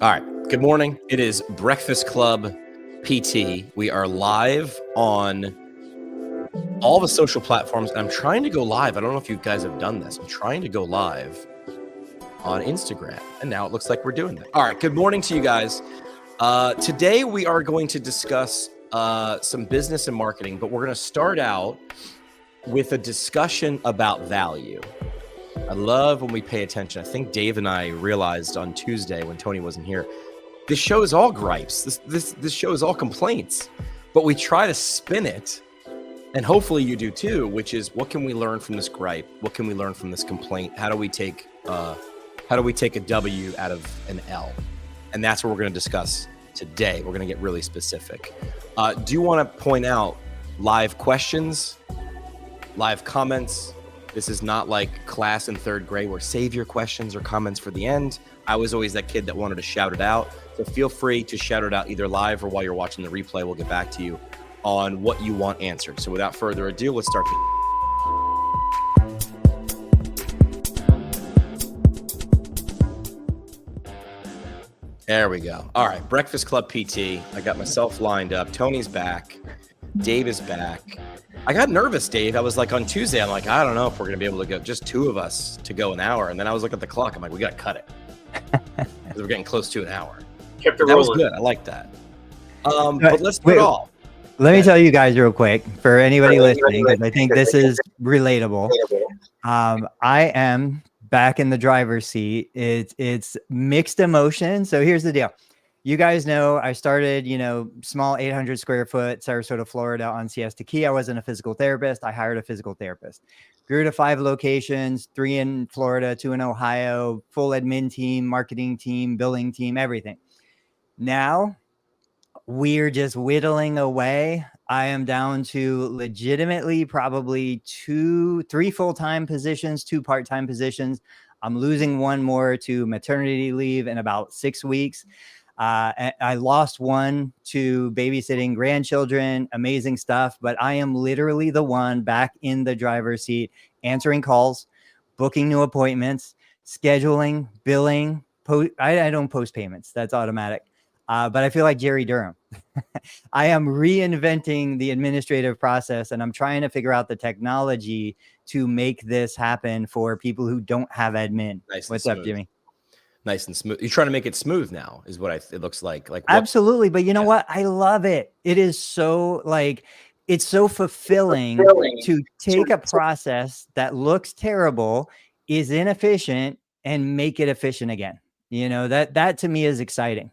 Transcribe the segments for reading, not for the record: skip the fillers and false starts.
All right. Good morning. It is Breakfast Club PT. We are live on all the social platforms. And I'm trying to go live. I don't know if you guys have done this. I'm trying to go live on Instagram. And now it looks like we're doing that. All right. Good morning to you guys. Today we are going to discuss some business and marketing, but we're going to start out with a discussion about value. I love when we pay attention. I think Dave and I realized on Tuesday when Tony wasn't here, this show is all gripes. This show is all complaints, but we try to spin it, and hopefully you do too, which is what can we learn from this gripe? What can we learn from this complaint? How do we take a W out of an L? And that's what we're going to discuss today. We're going to get really specific. Do you want to point out live questions, live comments? This is not like class in third grade where save your questions or comments for the end. I was always that kid that wanted to shout it out. So feel free to shout it out either live or while you're watching the replay. We'll get back to you on what you want answered. So without further ado, let's start. There we go. All right. Breakfast Club PT. I got myself lined up. Tony's back. Dave is back. I got nervous, Dave. I was like on Tuesday, I'm like, I don't know if we're going to be able to go, just two of us to go an hour. And then I was looking at the clock. I'm like, we got to cut it. Because we're getting close to an hour. Kept it that rolling. Was good. I like that. But let's do it all. Let me tell you guys real quick, for anybody listening, because I think this is relatable. I am back in the driver's seat. It's mixed emotions. So here's the deal. You guys know I started, small 800 square foot Sarasota, Florida on Siesta Key. I wasn't a physical therapist. I hired a physical therapist. Grew to 5 locations, 3 in Florida, 2 in Ohio, full admin team, marketing team, billing team, everything. Now we're just whittling away. I am down to legitimately probably 3 full-time positions, 2 part-time positions. I'm losing one more to maternity leave in about 6 weeks. I lost one to babysitting grandchildren, amazing stuff, but I am literally the one back in the driver's seat, answering calls, booking new appointments, scheduling, billing. I don't post payments. That's automatic. But I feel like Jerry Durham. I am reinventing the administrative process, and I'm trying to figure out the technology to make this happen for people who don't have admin. Nice. What's up, Jimmy? Nice and smooth. You're trying to make it smooth now is what it looks like. Absolutely. But you know what? I love it. It is so it's so fulfilling to take a process that looks terrible, is inefficient, and make it efficient again. That to me is exciting.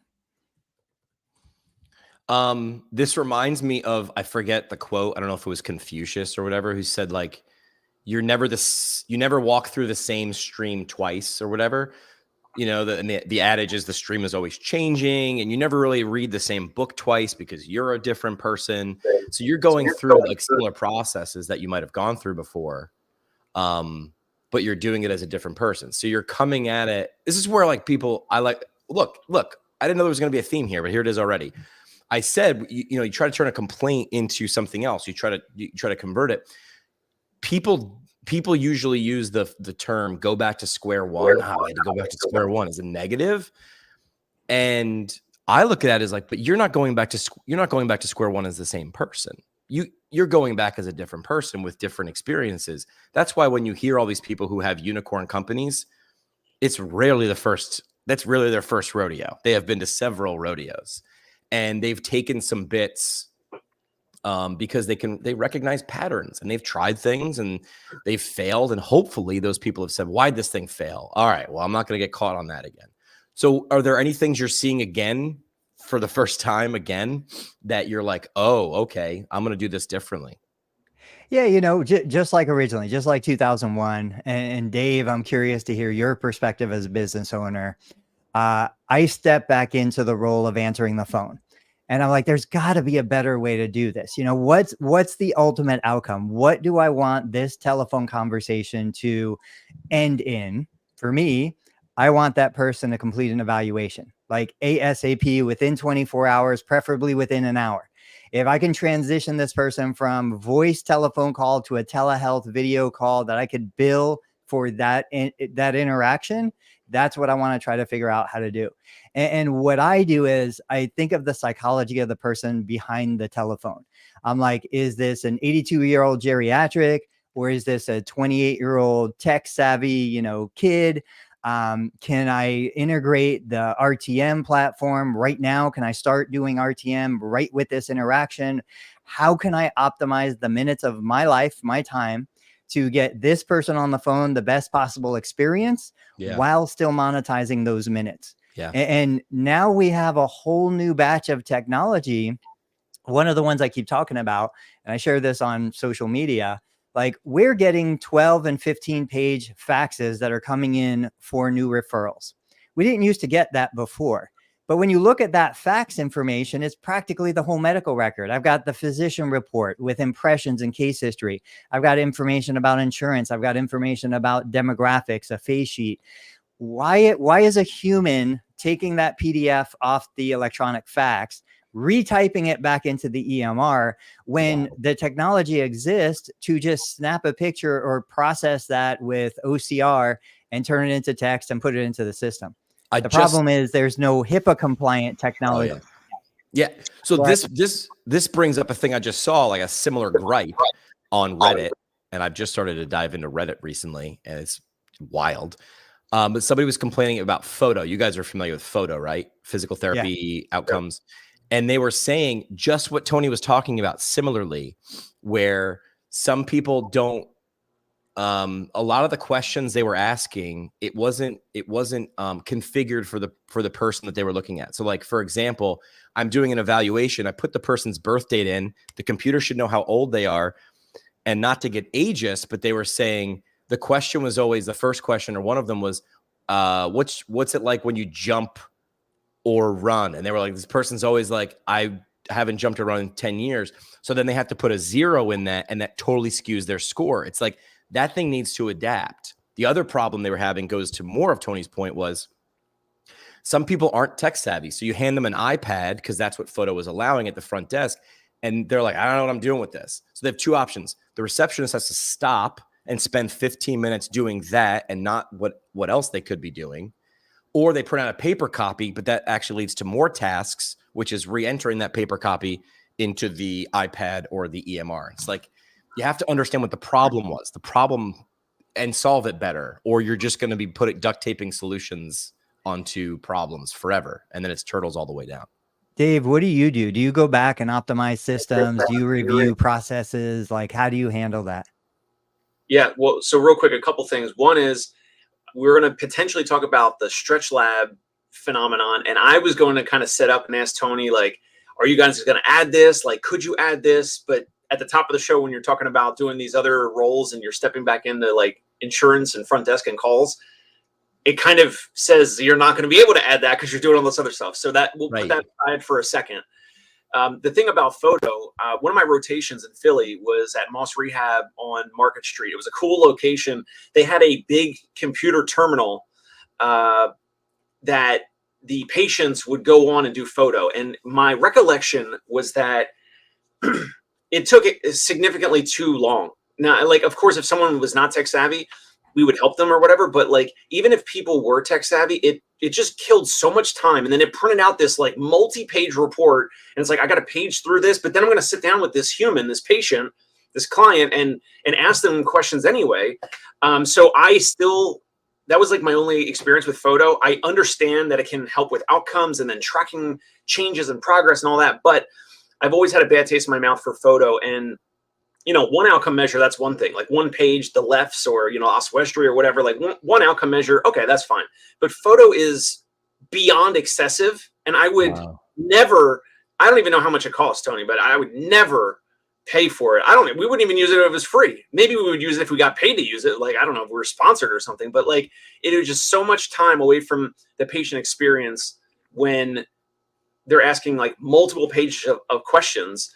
This reminds me of, I forget the quote. I don't know if it was Confucius or whatever, who said you never walk through the same stream twice or whatever. The adage is the stream is always changing, and you never really read the same book twice because you're a different person. So you're going through similar processes that you might have gone through before, but you're doing it as a different person. So you're coming at it. This is where look, I didn't know there was going to be a theme here, but here it is already. I said, you try to turn a complaint into something else. You try to convert it. People usually use the term "go back to square one." I had to go back to square one as a negative, and I look at it as but you're not going back to square one as the same person. You're going back as a different person with different experiences. That's why when you hear all these people who have unicorn companies, it's rarely that's really their first rodeo. They have been to several rodeos, and they've taken some bits. Because they recognize patterns, and they've tried things and they've failed. And hopefully those people have said, why'd this thing fail? All right, well, I'm not going to get caught on that again. So are there any things you're seeing again for the first time again that you're like, oh, okay, I'm going to do this differently? Yeah, just like originally, just like 2001. And Dave, I'm curious to hear your perspective as a business owner. I stepped back into the role of answering the phone. And I'm like, there's got to be a better way to do this. What's the ultimate outcome? What do I want this telephone conversation to end in? For me, I want that person to complete an evaluation, like ASAP, within 24 hours, preferably within an hour. If I can transition this person from voice telephone call to a telehealth video call that I could bill for that interaction, that's what I want to try to figure out how to do. And what I do is I think of the psychology of the person behind the telephone. I'm like, is this an 82-year-old geriatric, or is this a 28-year-old tech savvy, kid? Can I integrate the RTM platform right now? Can I start doing RTM right with this interaction? How can I optimize the minutes of my life, my time, to get this person on the phone the best possible experience while still monetizing those minutes? Yeah. And now we have a whole new batch of technology. One of the ones I keep talking about, and I share this on social media, like we're getting 12 and 15 page faxes that are coming in for new referrals. We didn't used to get that before. But when you look at that fax information, it's practically the whole medical record. I've got the physician report with impressions and case history. I've got information about insurance. I've got information about demographics, a face sheet. Why is a human taking that PDF off the electronic fax, retyping it back into the EMR when the technology exists to just snap a picture or process that with OCR and turn it into text and put it into the system? The problem is there's no HIPAA compliant technology. Oh, yeah. So this brings up a thing I just saw, like a similar gripe on Reddit, and I've just started to dive into Reddit recently, and it's wild. But somebody was complaining about Photo. You guys are familiar with Photo, right? Physical therapy outcomes. And they were saying just what Tony was talking about similarly, where some people don't, a lot of the questions they were asking, it wasn't configured for the person that they were looking at. So like, for example, I'm doing an evaluation. I put the person's birth date in, the computer should know how old they are, and not to get ageist, but they were saying the question was always, the first question, or one of them was, what's it like when you jump or run? And they were like, this person's always like, I haven't jumped or run in 10 years. So then they have to put a 0 in that, and that totally skews their score. It's like, that thing needs to adapt. The other problem they were having goes to more of Tony's point, was some people aren't tech savvy. So you hand them an iPad, because that's what Photo was allowing at the front desk, and they're like, I don't know what I'm doing with this. So they have two options. The receptionist has to stop and spend 15 minutes doing that and not what else they could be doing. Or they print out a paper copy, but that actually leads to more tasks, which is re-entering that paper copy into the iPad or the EMR. It's like, you have to understand what the problem was, and solve it better, or you're just going to be duct taping solutions onto problems forever. And then it's turtles all the way down. Dave, what do you do? Do you go back and optimize systems? Do you review processes? Like, how do you handle that? Yeah, well, so real quick, a couple things. One is we're going to potentially talk about the StretchLab phenomenon. And I was going to kind of set up and ask Tony, like, are you guys going to add this? Like, could you add this? But at the top of the show, when you're talking about doing these other roles and you're stepping back into like insurance and front desk and calls, it kind of says you're not going to be able to add that because you're doing all this other stuff. So that we'll put that aside for a second. The thing about Photo, one of my rotations in Philly was at Moss Rehab on Market Street. It was a cool location. They had a big computer terminal that the patients would go on and do Photo. And my recollection was that it took it significantly too long. Now, like, of course, if someone was not tech savvy, we would help them or whatever. But like, even if people were tech savvy, it just killed so much time. And then it printed out this like multi-page report. And it's like, I got to page through this, but then I'm going to sit down with this human, this patient, this client, and ask them questions anyway. So that was like my only experience with Photo. I understand that it can help with outcomes and then tracking changes and progress and all that. But I've always had a bad taste in my mouth for Photo. And, one outcome measure, that's one thing. Like one page, the lefts or, oswestry or whatever, like one outcome measure. Okay, that's fine. But Photo is beyond excessive. And I would never, I don't even know how much it costs, Tony, but I would never pay for it. We wouldn't even use it if it was free. Maybe we would use it if we got paid to use it. Like, I don't know if we were sponsored or something, but like it was just so much time away from the patient experience when they're asking like multiple pages of questions.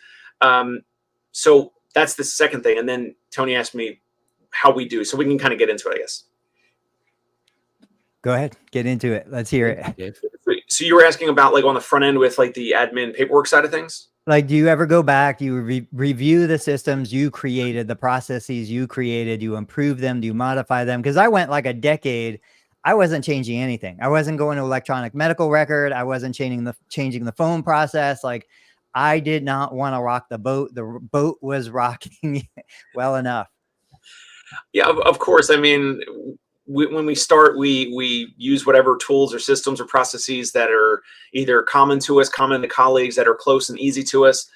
So that's the second thing. And then Tony asked me how we do, so we can kind of get into it, I guess. Go ahead, get into it. Let's hear it. So you were asking about like on the front end with like the admin paperwork side of things? Like, do you ever go back, you review the systems you created, the processes you created, you improve them, do you modify them? Because I went like a decade, I wasn't changing anything. I wasn't going to electronic medical record. I wasn't changing the phone process. Like, I did not want to rock the boat. The boat was rocking well enough. Yeah, of course. I mean, when we start, we use whatever tools or systems or processes that are either common to us, common to colleagues, that are close and easy to us.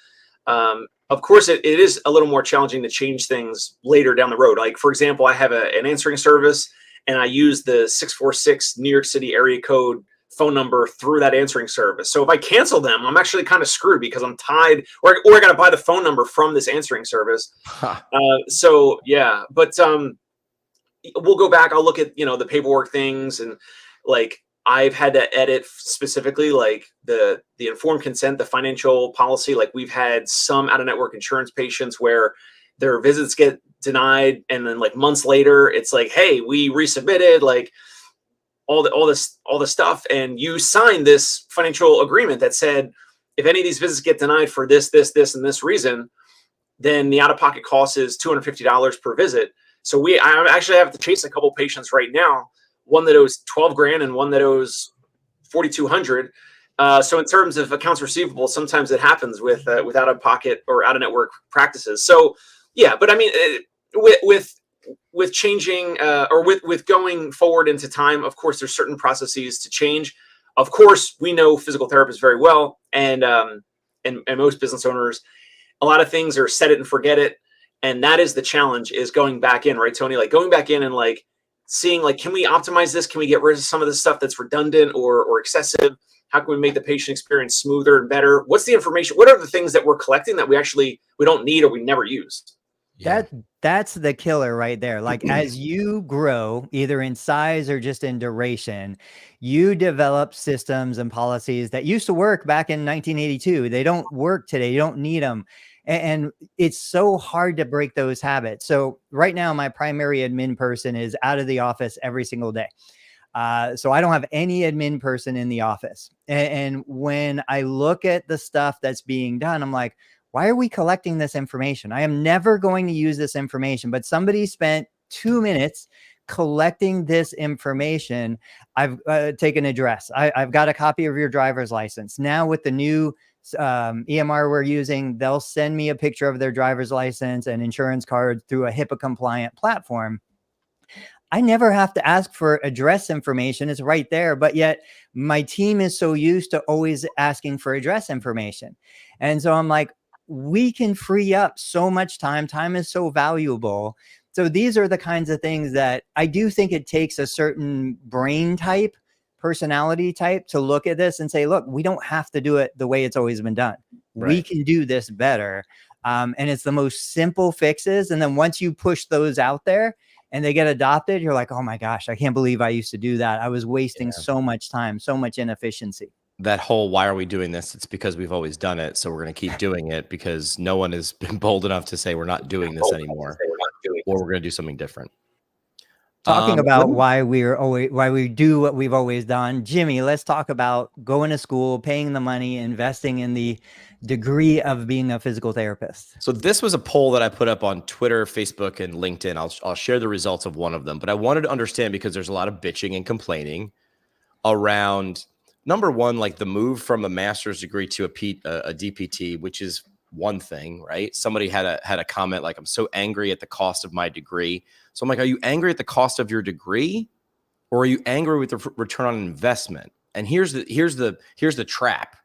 Of course, it is a little more challenging to change things later down the road. Like, for example, I have an answering service, and I use the 646 New York City area code phone number through that answering service. So if I cancel them, I'm actually kind of screwed because I'm tied, or I got to buy the phone number from this answering service. So yeah, but we'll go back. I'll look at, the paperwork things, and like I've had to edit specifically like the informed consent, the financial policy. Like, we've had some out-of-network insurance patients where their visits get denied, and then like months later, it's like, hey, we resubmitted like all the stuff, and you signed this financial agreement that said if any of these visits get denied for this, and this reason, then the out-of-pocket cost is $250 per visit. So I actually have to chase a couple patients right now, one that owes 12 grand and one that owes 4,200. So in terms of accounts receivable, sometimes it happens with out-of-pocket or out-of-network practices. So yeah, but I mean, with changing or with going forward into time, of course, there's certain processes to change. Of course, we know physical therapists very well, and most business owners, a lot of things are set it and forget it. And that is the challenge, is going back in, right, Tony? Like, going back in and like seeing, like, can we optimize this? Can we get rid of some of the stuff that's redundant or excessive? How can we make the patient experience smoother and better? What's the information? What are the things that we're collecting that we don't need or we never use? Yeah. That's the killer right there. Like, as you grow, either in size or just in duration, you develop systems and policies that used to work back in 1982. They don't work today. You don't need them. And it's so hard to break those habits. So right now, my primary admin person is out of the office every single day. So I don't have any admin person in the office. And when I look at the stuff that's being done, I'm like, why are we collecting this information? I am never going to use this information, but somebody spent 2 minutes collecting this information. I've taken address. I've got a copy of your driver's license. Now with the new EMR we're using, they'll send me a picture of their driver's license and insurance card through a HIPAA compliant platform. I never have to ask for address information. It's right there. But yet my team is so used to always asking for address information. And so I'm like, we can free up so much time. Time is so valuable. So these are the kinds of things that I do think it takes a certain brain type, personality type to look at this and say, look, we don't have to do it the way it's always been done. Right. We can do this better. And it's the most simple fixes. And then once you push those out there and they get adopted, you're like, oh my gosh, I can't believe I used to do that. I was wasting so much time, so much inefficiency. That whole, why are we doing this? It's because we've always done it. So we're going to keep doing it because no one has been bold enough to say we're not doing this anymore, or we're going to do something different. Talking about why we do what we've always done. Jimmy, let's talk about going to school, paying the money, investing in the degree of being a physical therapist. So this was a poll that I put up on Twitter, Facebook, and LinkedIn. I'll share the results of one of them, but I wanted to understand, because there's a lot of bitching and complaining around, number one, like the move from a master's degree to a DPT, which is one thing, right? Somebody had a comment like, I'm so angry at the cost of my degree. So I'm like, are you angry at the cost of your degree, or are you angry with the return on investment? And here's the trap.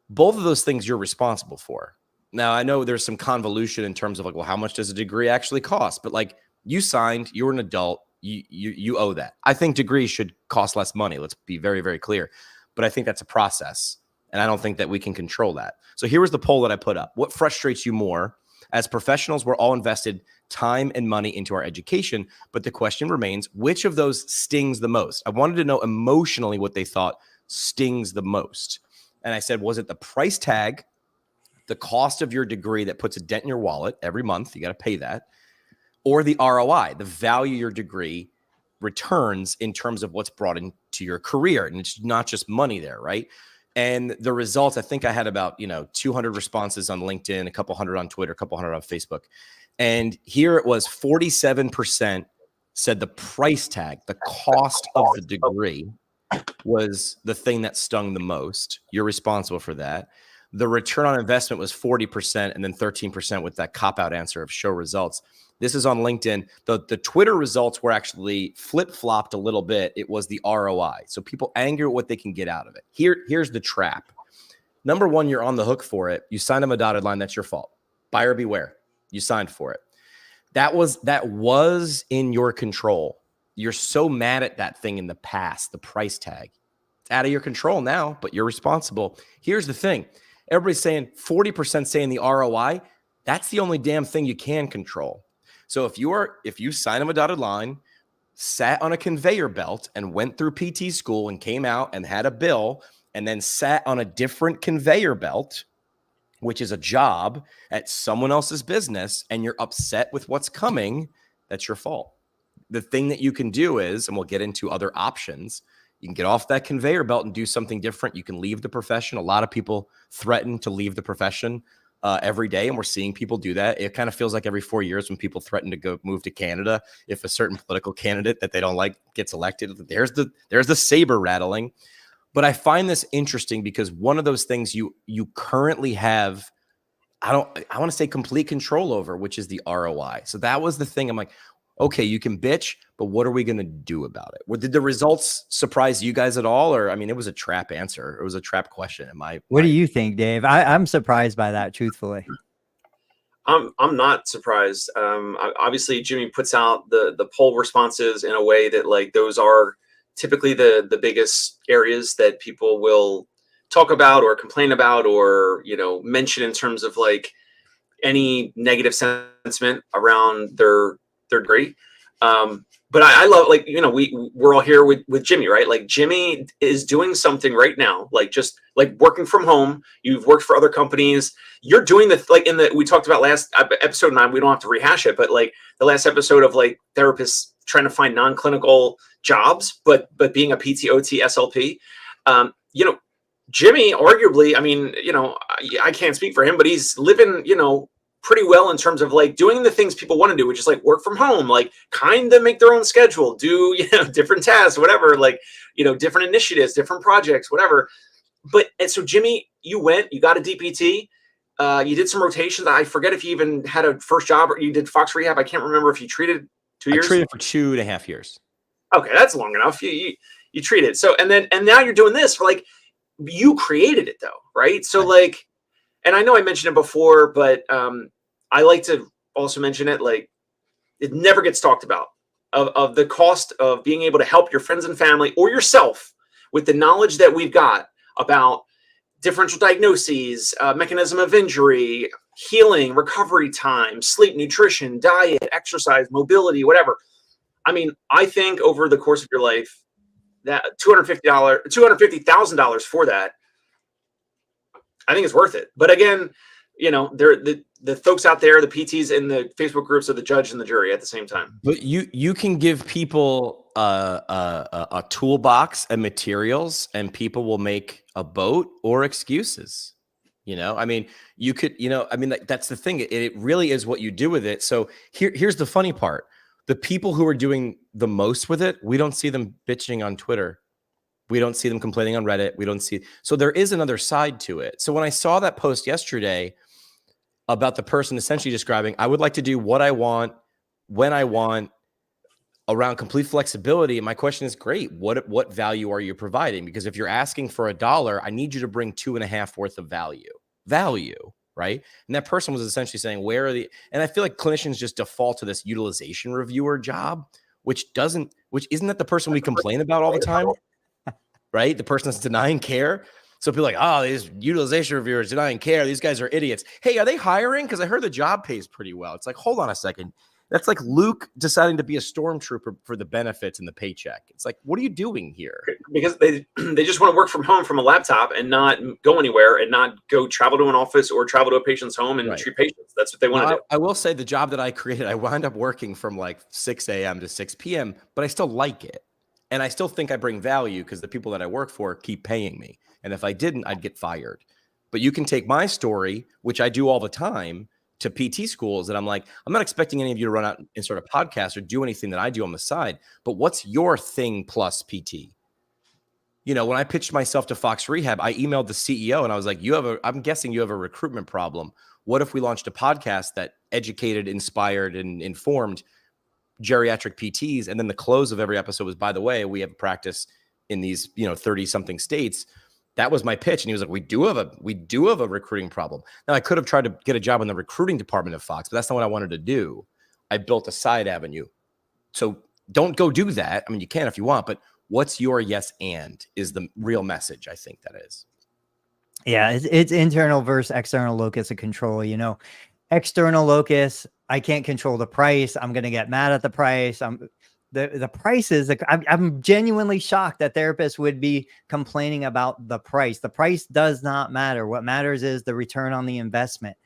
Both of those things you're responsible for. Now, I know there's some convolution in terms of like, well, how much does a degree actually cost? But like, you signed, you're an adult, you owe that. I think degrees should cost less money. Let's be very, very clear. But I think that's a process, and I don't think that we can control that. So here was the poll that I put up. What frustrates you more? As professionals, we're all invested time and money into our education, but the question remains, which of those stings the most? I wanted to know emotionally what they thought stings the most. And I said, was it the price tag, the cost of your degree that puts a dent in your wallet every month? You got to pay that. Or the ROI, the value your degree returns in terms of what's brought into your career. And it's not just money there, right? And the results, I think I had about, 200 responses on LinkedIn, a couple hundred on Twitter, a couple hundred on Facebook. And here it was 47% said the price tag, the cost of the degree was the thing that stung the most. You're responsible for that. The return on investment was 40% and then 13% with that cop-out answer of show results. This is on LinkedIn. The Twitter results were actually flip-flopped a little bit. It was the ROI. So people angry at what they can get out of it. Here's the trap. Number one, you're on the hook for it. You signed them a dotted line. That's your fault. Buyer beware. You signed for it. That was in your control. You're so mad at that thing in the past, the price tag. It's out of your control now, but you're responsible. Here's the thing. Everybody's saying 40% saying the ROI. That's the only damn thing you can control. So if you sign them a dotted line, sat on a conveyor belt and went through PT school and came out and had a bill and then sat on a different conveyor belt, which is a job at someone else's business, and you're upset with what's coming, that's your fault. The thing that you can do is, and we'll get into other options, you can get off that conveyor belt and do something different. You can leave the profession. A lot of people threaten to leave the profession every day, and we're seeing people do that. It kind of feels like every 4 years when people threaten to go move to Canada, if a certain political candidate that they don't like gets elected, there's the saber rattling. But I find this interesting because one of those things you currently have, I want to say complete control over, which is the ROI. So that was the thing. I'm like, okay, you can bitch, but what are we going to do about it? Did the results surprise you guys at all? Or, I mean, it was a trap answer. It was a trap question. What do you think, Dave? I'm surprised by that, truthfully. I'm not surprised. Obviously, Jimmy puts out the poll responses in a way that, like, those are typically the biggest areas that people will talk about or complain about or, mention in terms of like any negative sentiment around their degree. But I love, like, we're all here with Jimmy, right? Like, Jimmy is doing something right now, like just like working from home. You've worked for other companies. You're doing we talked about last episode 9, we don't have to rehash it, but like the last episode of like therapists trying to find non-clinical jobs, but being a PT, OT, SLP, Jimmy, arguably, I mean, I can't speak for him, but he's living, pretty well in terms of like doing the things people want to do, which is like work from home, like kind of make their own schedule, do, different tasks, whatever, like, different initiatives, different projects, whatever. But, and so Jimmy, you got a DPT, you did some rotations. I forget if you even had a first job or you did Fox Rehab. I can't remember if you treated 2 years. I treated for 2.5 years. Okay. That's long enough. You treated. So, and now you're doing this for like, you created it though. Right. So like, and I know I mentioned it before, but I like to also mention it. Like, it never gets talked about of the cost of being able to help your friends and family or yourself with the knowledge that we've got about differential diagnoses, mechanism of injury, healing, recovery time, sleep, nutrition, diet, exercise, mobility, whatever. I mean, I think over the course of your life, that $250,000 for that, I think it's worth it. But again, the folks out there, the PTs in the Facebook groups are the judge and the jury at the same time. But you can give people a toolbox and materials, and people will make a boat or excuses. I mean, you could, that's the thing. It really is what you do with it. So here's the funny part. The people who are doing the most with it, we don't see them bitching on Twitter. We don't see them complaining on Reddit. We don't see. So there is another side to it. So when I saw that post yesterday about the person essentially describing, I would like to do what I want, when I want, around complete flexibility. My question is, great. What value are you providing? Because if you're asking for $1, I need you to bring 2.5 worth of value, right? And that person was essentially saying, and I feel like clinicians just default to this utilization reviewer job, which isn't that the person we complain about all the time? Right? The person that's denying care. So people are like, these utilization reviewers denying care. These guys are idiots. Hey, are they hiring? Because I heard the job pays pretty well. It's like, hold on a second. That's like Luke deciding to be a stormtrooper for the benefits and the paycheck. It's like, what are you doing here? Because they just want to work from home from a laptop and not go anywhere and not go travel to an office or travel to a patient's home and treat patients. That's what they want to do. I will say the job that I created, I wound up working from like 6 a.m. to 6 p.m., but I still like it. And I still think I bring value because the people that I work for keep paying me. And if I didn't, I'd get fired. But you can take my story, which I do all the time, to PT schools. And I'm like, I'm not expecting any of you to run out and start a podcast or do anything that I do on the side. But what's your thing plus PT? You know, when I pitched myself to Fox Rehab, I emailed the CEO and I was like, I'm guessing you have a recruitment problem. What if we launched a podcast that educated, inspired, and informed geriatric PTs? And then the close of every episode was, by the way, we have a practice in these, 30 something states. That was my pitch. And he was like, we do have a recruiting problem. Now I could have tried to get a job in the recruiting department of Fox, but that's not what I wanted to do. I built a side avenue. So don't go do that. I mean, you can if you want, but what's your yes and is the real message. I think that is. Yeah, it's internal versus external locus of control. External locus, I can't control the price. I'm going to get mad at the price. The prices, I'm genuinely shocked that therapists would be complaining about the price. The price does not matter. What matters is the return on the investment.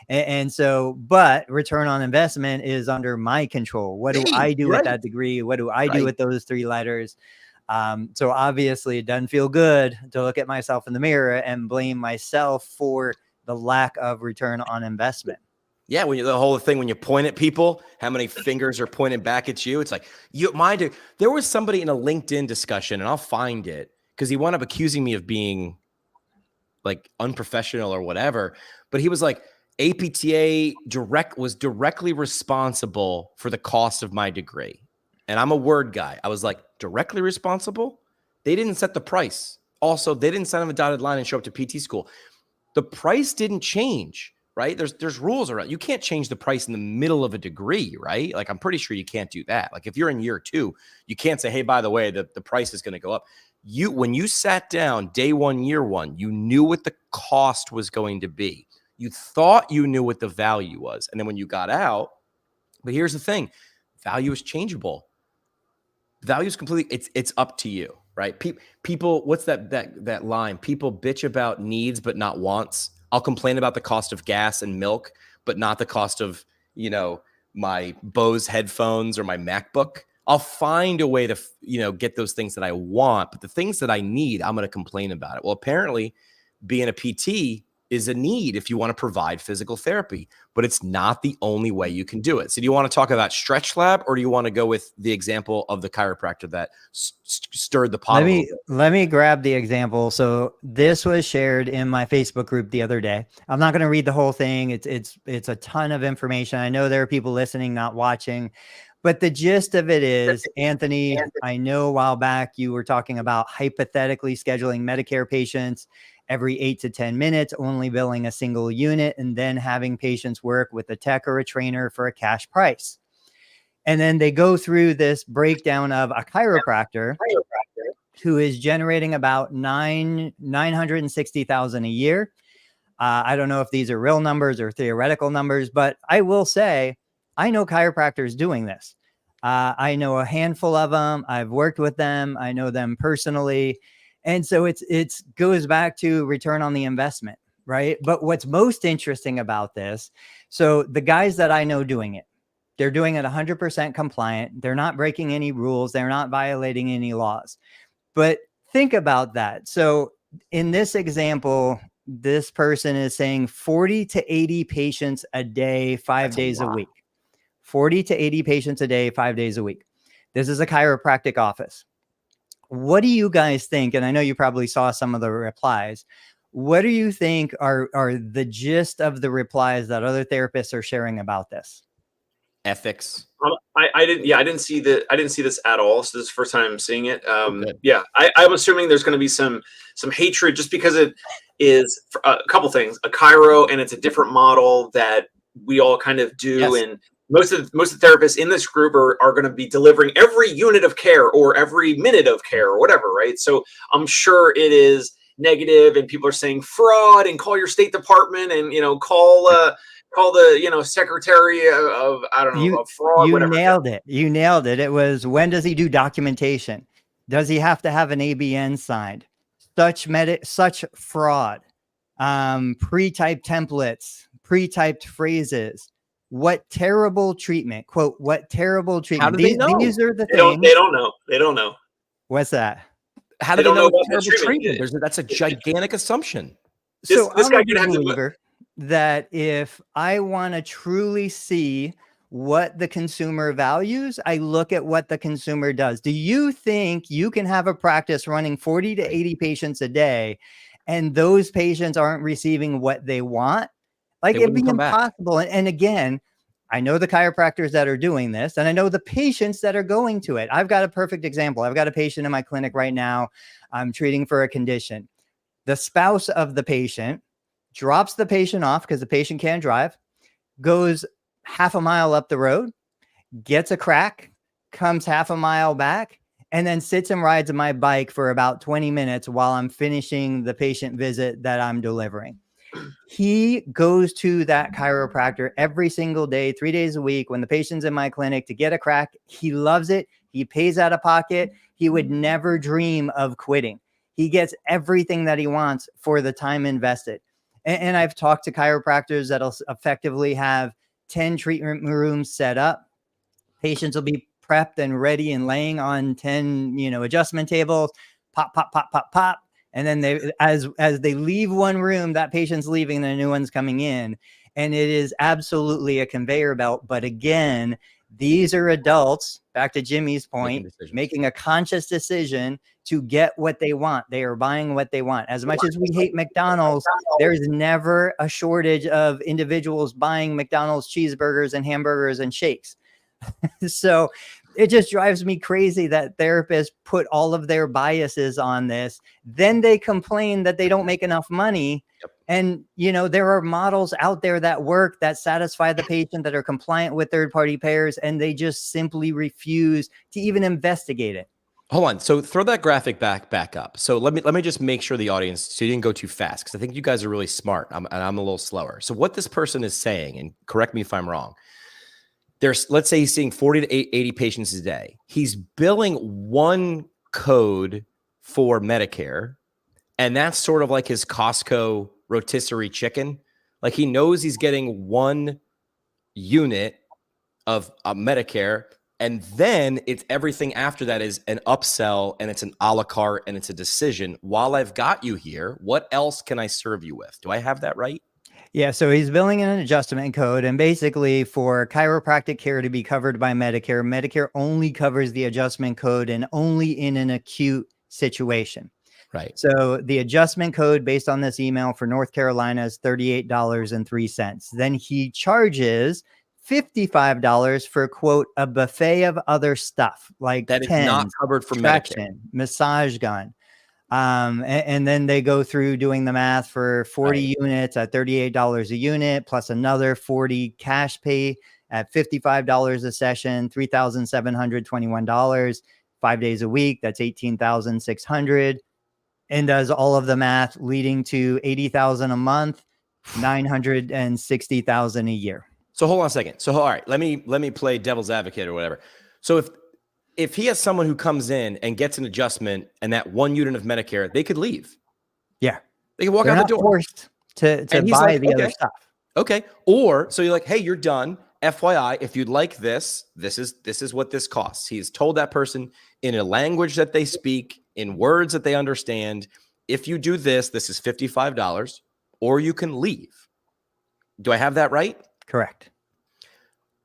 And so, but return on investment is under my control. What do I do with that degree? What do I do with those 3 letters? So obviously it doesn't feel good to look at myself in the mirror and blame myself for the lack of return on investment. Yeah, the whole thing, when you point at people, how many fingers are pointed back at you? It's like, there was somebody in a LinkedIn discussion, and I'll find it, because he wound up accusing me of being like unprofessional or whatever. But he was like, APTA was directly responsible for the cost of my degree. And I'm a word guy. I was like, directly responsible? They didn't set the price. Also, they didn't sign on a dotted line and show up to PT school. The price didn't change. Right? There's rules around. You can't change the price in the middle of a degree, right? Like, I'm pretty sure you can't do that. Like, if you're in year 2, you can't say, hey, by the way, the price is going to go up. When you sat down day 1, year 1, you knew what the cost was going to be. You thought you knew what the value was. And then when you got out, but here's the thing, value is changeable. Value is completely, it's up to you, right? People, what's that line? People bitch about needs, but not wants. I'll complain about the cost of gas and milk, but not the cost of, my Bose headphones or my MacBook. I'll find a way to, get those things that I want, but the things that I need, I'm going to complain about it. Well, apparently being a PT is a need if you want to provide physical therapy, but it's not the only way you can do it. So do you want to talk about StretchLab, or do you want to go with the example of the chiropractor that stirred the pot? Let me grab the example. So this was shared in my Facebook group the other day. I'm not going to read the whole thing. It's a ton of information. I know there are people listening, not watching, but the gist of it is, Anthony, I know a while back you were talking about hypothetically scheduling Medicare patients every 8 to 10 minutes, only billing a single unit, and then having patients work with a tech or a trainer for a cash price. And then they go through this breakdown of a chiropractor who is generating about $960,000 a year. I don't know if these are real numbers or theoretical numbers, but I will say, I know chiropractors doing this. I know a handful of them. I've worked with them. I know them personally. And so it's goes back to return on the investment, right? But what's most interesting about this, so the guys that I know doing it, they're doing it 100% compliant. They're not breaking any rules. They're not violating any laws. But think about that. So in this example, this person is saying 40 to 80 patients a day, 5 days a week. 40 to 80 patients a day, 5 days a week. This is a chiropractic office. What do you guys think? And I know you probably saw some of the replies. What do you think are the gist of the replies that other therapists are sharing about this? Ethics. I didn't see this at all. So this is the first time I'm seeing it. Yeah, I'm assuming there's going to be some hatred just because it is a couple things, a chiro, and it's a different model that we all kind of do. Yes. And most of the therapists in this group are going to be delivering every unit of care or every minute of care or whatever, right? So I'm sure it is negative, and people are saying fraud and call your state department and call call the secretary of I don't know, of fraud, You whatever. nailed it. You nailed it. It was, when does he do documentation? Does he have to have an ABN signed? Such fraud, pre-typed templates, pre-typed phrases. What terrible treatment? Quote, what terrible treatment? How do they know? These are the They things. don't know. They don't know. What's that? How They do they don't know know it's what the terrible treatment treatment? is. That's a gigantic assumption. So This I'm guy a could have big to believer that if I want to truly see what the consumer values, I look at what the consumer does. Do you think you can have a practice running 40 to 80 patients a day and those patients aren't receiving what they want? Like, They it'd wouldn't be come back. impossible. And again, I know the chiropractors that are doing this, and I know the patients that are going to it. I've got a perfect example. I've got a patient in my clinic right now. I'm treating for a condition. The spouse of the patient drops the patient off because the patient can't drive, goes half a mile up the road, gets a crack, comes half a mile back, and then sits and rides my bike for about 20 minutes while I'm finishing the patient visit that I'm delivering. He goes to that chiropractor every single day, 3 days a week when the patient's in my clinic to get a crack. He loves it. He pays out of pocket. He would never dream of quitting. He gets everything that he wants for the time invested. And I've talked to chiropractors that'll effectively have 10 treatment rooms set up. Patients will be prepped and ready and laying on 10, adjustment tables, pop, pop, pop, pop, pop. And then they, as they leave one room, that patient's leaving and the new one's coming in. And it is absolutely a conveyor belt. But again, these are adults, back to Jimmy's point, making a conscious decision to get what they want. They are buying what they want. As much as we hate McDonald's, there's never a shortage of individuals buying McDonald's cheeseburgers and hamburgers and shakes. So it just drives me crazy that therapists put all of their biases on this. Then they complain that they don't make enough money. Yep. And, there are models out there that work, that satisfy the patient, that are compliant with third-party payers, and they just simply refuse to even investigate it. Hold on. So throw that graphic back up. So let me just make sure the audience, so you didn't go too fast, because I think you guys are really smart. And I'm a little slower. So what this person is saying, and correct me if I'm wrong, let's say he's seeing 40 to 80 patients a day. He's billing one code for Medicare, and that's sort of like his Costco rotisserie chicken. Like, he knows he's getting one unit of Medicare, and then it's everything after that is an upsell, and it's an a la carte, and it's a decision. While I've got you here, what else can I serve you with? Do I have that right? Yeah, so he's billing an adjustment code, and basically for chiropractic care to be covered by Medicare, Medicare only covers the adjustment code and only in an acute situation. Right. So the adjustment code based on this email for North Carolina is $38.03. Then he charges $55 for, quote, a buffet of other stuff like that is pens, not covered for traction, Medicare, massage gun. And then they go through doing the math for 40 units at $38 a unit, plus another 40 cash pay at $55 a session, $3,721, 5 days a week. That's $18,600, and does all of the math, leading to $80,000 a month, $960,000 a year. So hold on a second. So all right, let me play devil's advocate or whatever. So if he has someone who comes in and gets an adjustment and that one unit of Medicare, they could leave. Yeah. They can walk out the door. Forced to buy the other stuff. Okay. Or so you're like, hey, you're done. FYI, if you'd like this is what this costs. He's told that person in a language that they speak, in words that they understand. If you do this is $55, or you can leave. Do I have that right? Correct.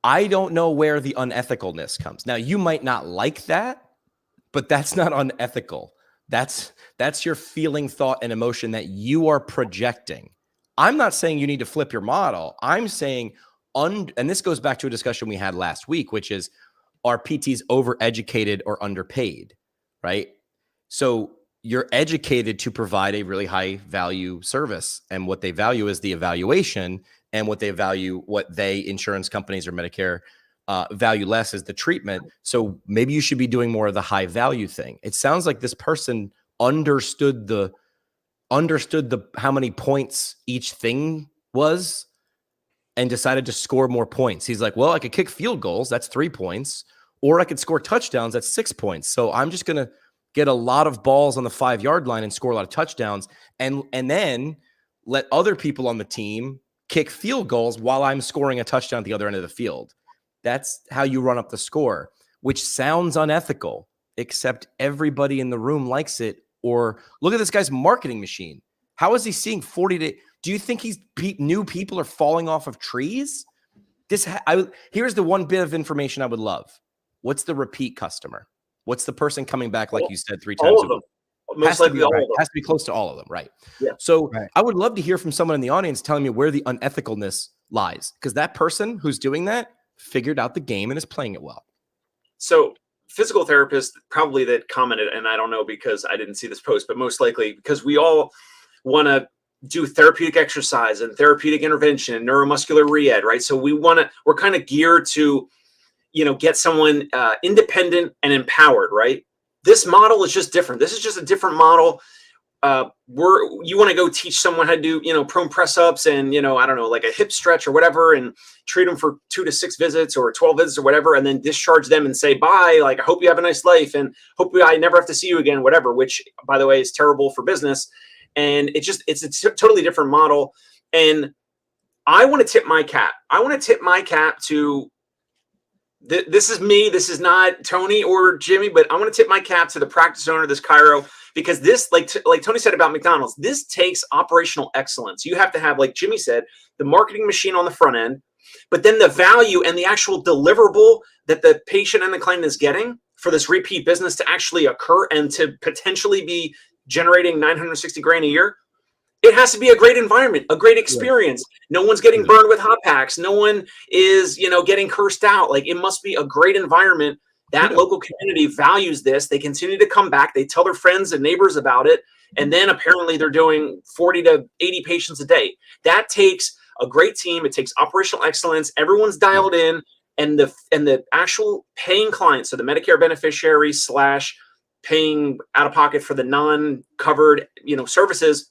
I don't know where the unethicalness comes. Now, you might not like that, but that's not unethical. That's your feeling, thought, and emotion that you are projecting. I'm not saying you need to flip your model. I'm saying, and this goes back to a discussion we had last week, which is, are PTs overeducated or underpaid, right? So you're educated to provide a really high value service, and what they value is the evaluation, and what they value, what insurance companies or Medicare value less, is the treatment. So maybe you should be doing more of the high value thing. It sounds like this person understood how many points each thing was, and decided to score more points. He's like, well, I could kick field goals. That's 3 points. Or I could score touchdowns. That's 6 points. So I'm just going to get a lot of balls on the 5-yard line and score a lot of touchdowns. And then let other people on the team kick field goals while I'm scoring a touchdown at the other end of the field. That's how you run up the score, which sounds unethical, except everybody in the room likes it. Or look at this guy's marketing machine. How is he seeing 40 to... Do you think new people are falling off of trees? Here's the one bit of information I would love. What's the repeat customer? What's the person coming back, like you said, 3 times? All of them. Most likely all of them. Has to be close to all of them, right? Yeah. So I would love to hear from someone in the audience telling me where the unethicalness lies, because that person who's doing that figured out the game and is playing it well. So physical therapists probably that commented, and I don't know because I didn't see this post, but most likely because we all want to do therapeutic exercise and therapeutic intervention and neuromuscular re-ed, right? So we're kind of geared to, get someone independent and empowered, right? This model is just different. This is just a different model. You want to go teach someone how to do, prone press ups and, I don't know, like a hip stretch or whatever, and treat them for 2 to 6 visits or 12 visits or whatever, and then discharge them and say, bye. Like, I hope you have a nice life and hope I never have to see you again, whatever, which by the way, is terrible for business. And it's a totally different model. And I want to tip my cap. I want to tip my cap to, this is me. This is not Tony or Jimmy, but I want to tip my cap to the practice owner of this chiro, because this, like Tony said about McDonald's, this takes operational excellence. You have to have, like Jimmy said, the marketing machine on the front end, but then the value and the actual deliverable that the patient and the client is getting for this repeat business to actually occur and to potentially be generating 960 grand a year. It has to be a great environment, a great experience. No one's getting burned with hot packs. No one is, getting cursed out. Like, it must be a great environment. That local community values this. They continue to come back. They tell their friends and neighbors about it. And then apparently they're doing 40 to 80 patients a day. That takes a great team. It takes operational excellence. Everyone's dialed in, and the actual paying clients, so the Medicare beneficiary / paying out of pocket for the non-covered, services,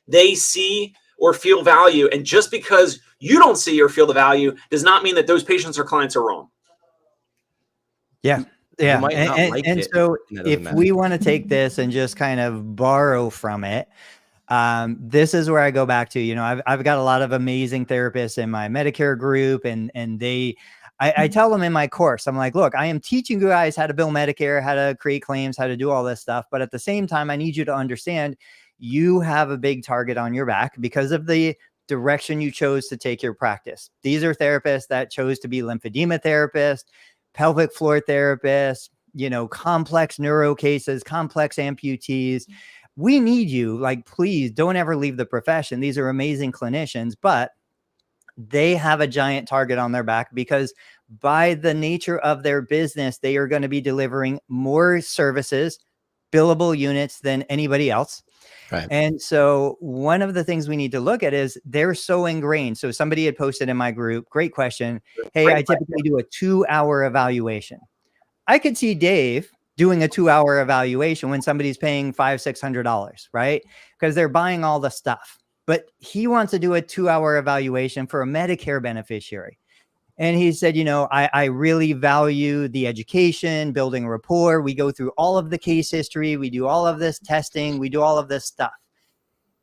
they see or feel value. And just because you don't see or feel the value does not mean that those patients or clients are wrong. Yeah. Yeah. And so if we want to take this and just kind of borrow from it, this is where I go back to, I've got a lot of amazing therapists in my Medicare group, and I tell them in my course, I'm like, look, I am teaching you guys how to bill Medicare, how to create claims, how to do all this stuff. But at the same time, I need you to understand you have a big target on your back because of the direction you chose to take your practice. These are therapists that chose to be lymphedema therapists, pelvic floor therapists, complex neuro cases, complex amputees. We need you. Like, please don't ever leave the profession. These are amazing clinicians, but they have a giant target on their back because by the nature of their business, they are going to be delivering more services, billable units than anybody else. Right. And so one of the things we need to look at is they're so ingrained. So somebody had posted in my group, great question. Hey, I typically do a 2-hour evaluation. I could see Dave doing a 2-hour evaluation when somebody's paying $500-$600, right? Because they're buying all the stuff. But he wants to do a 2-hour evaluation for a Medicare beneficiary. And he said, I really value the education, building rapport. We go through all of the case history. We do all of this testing. We do all of this stuff.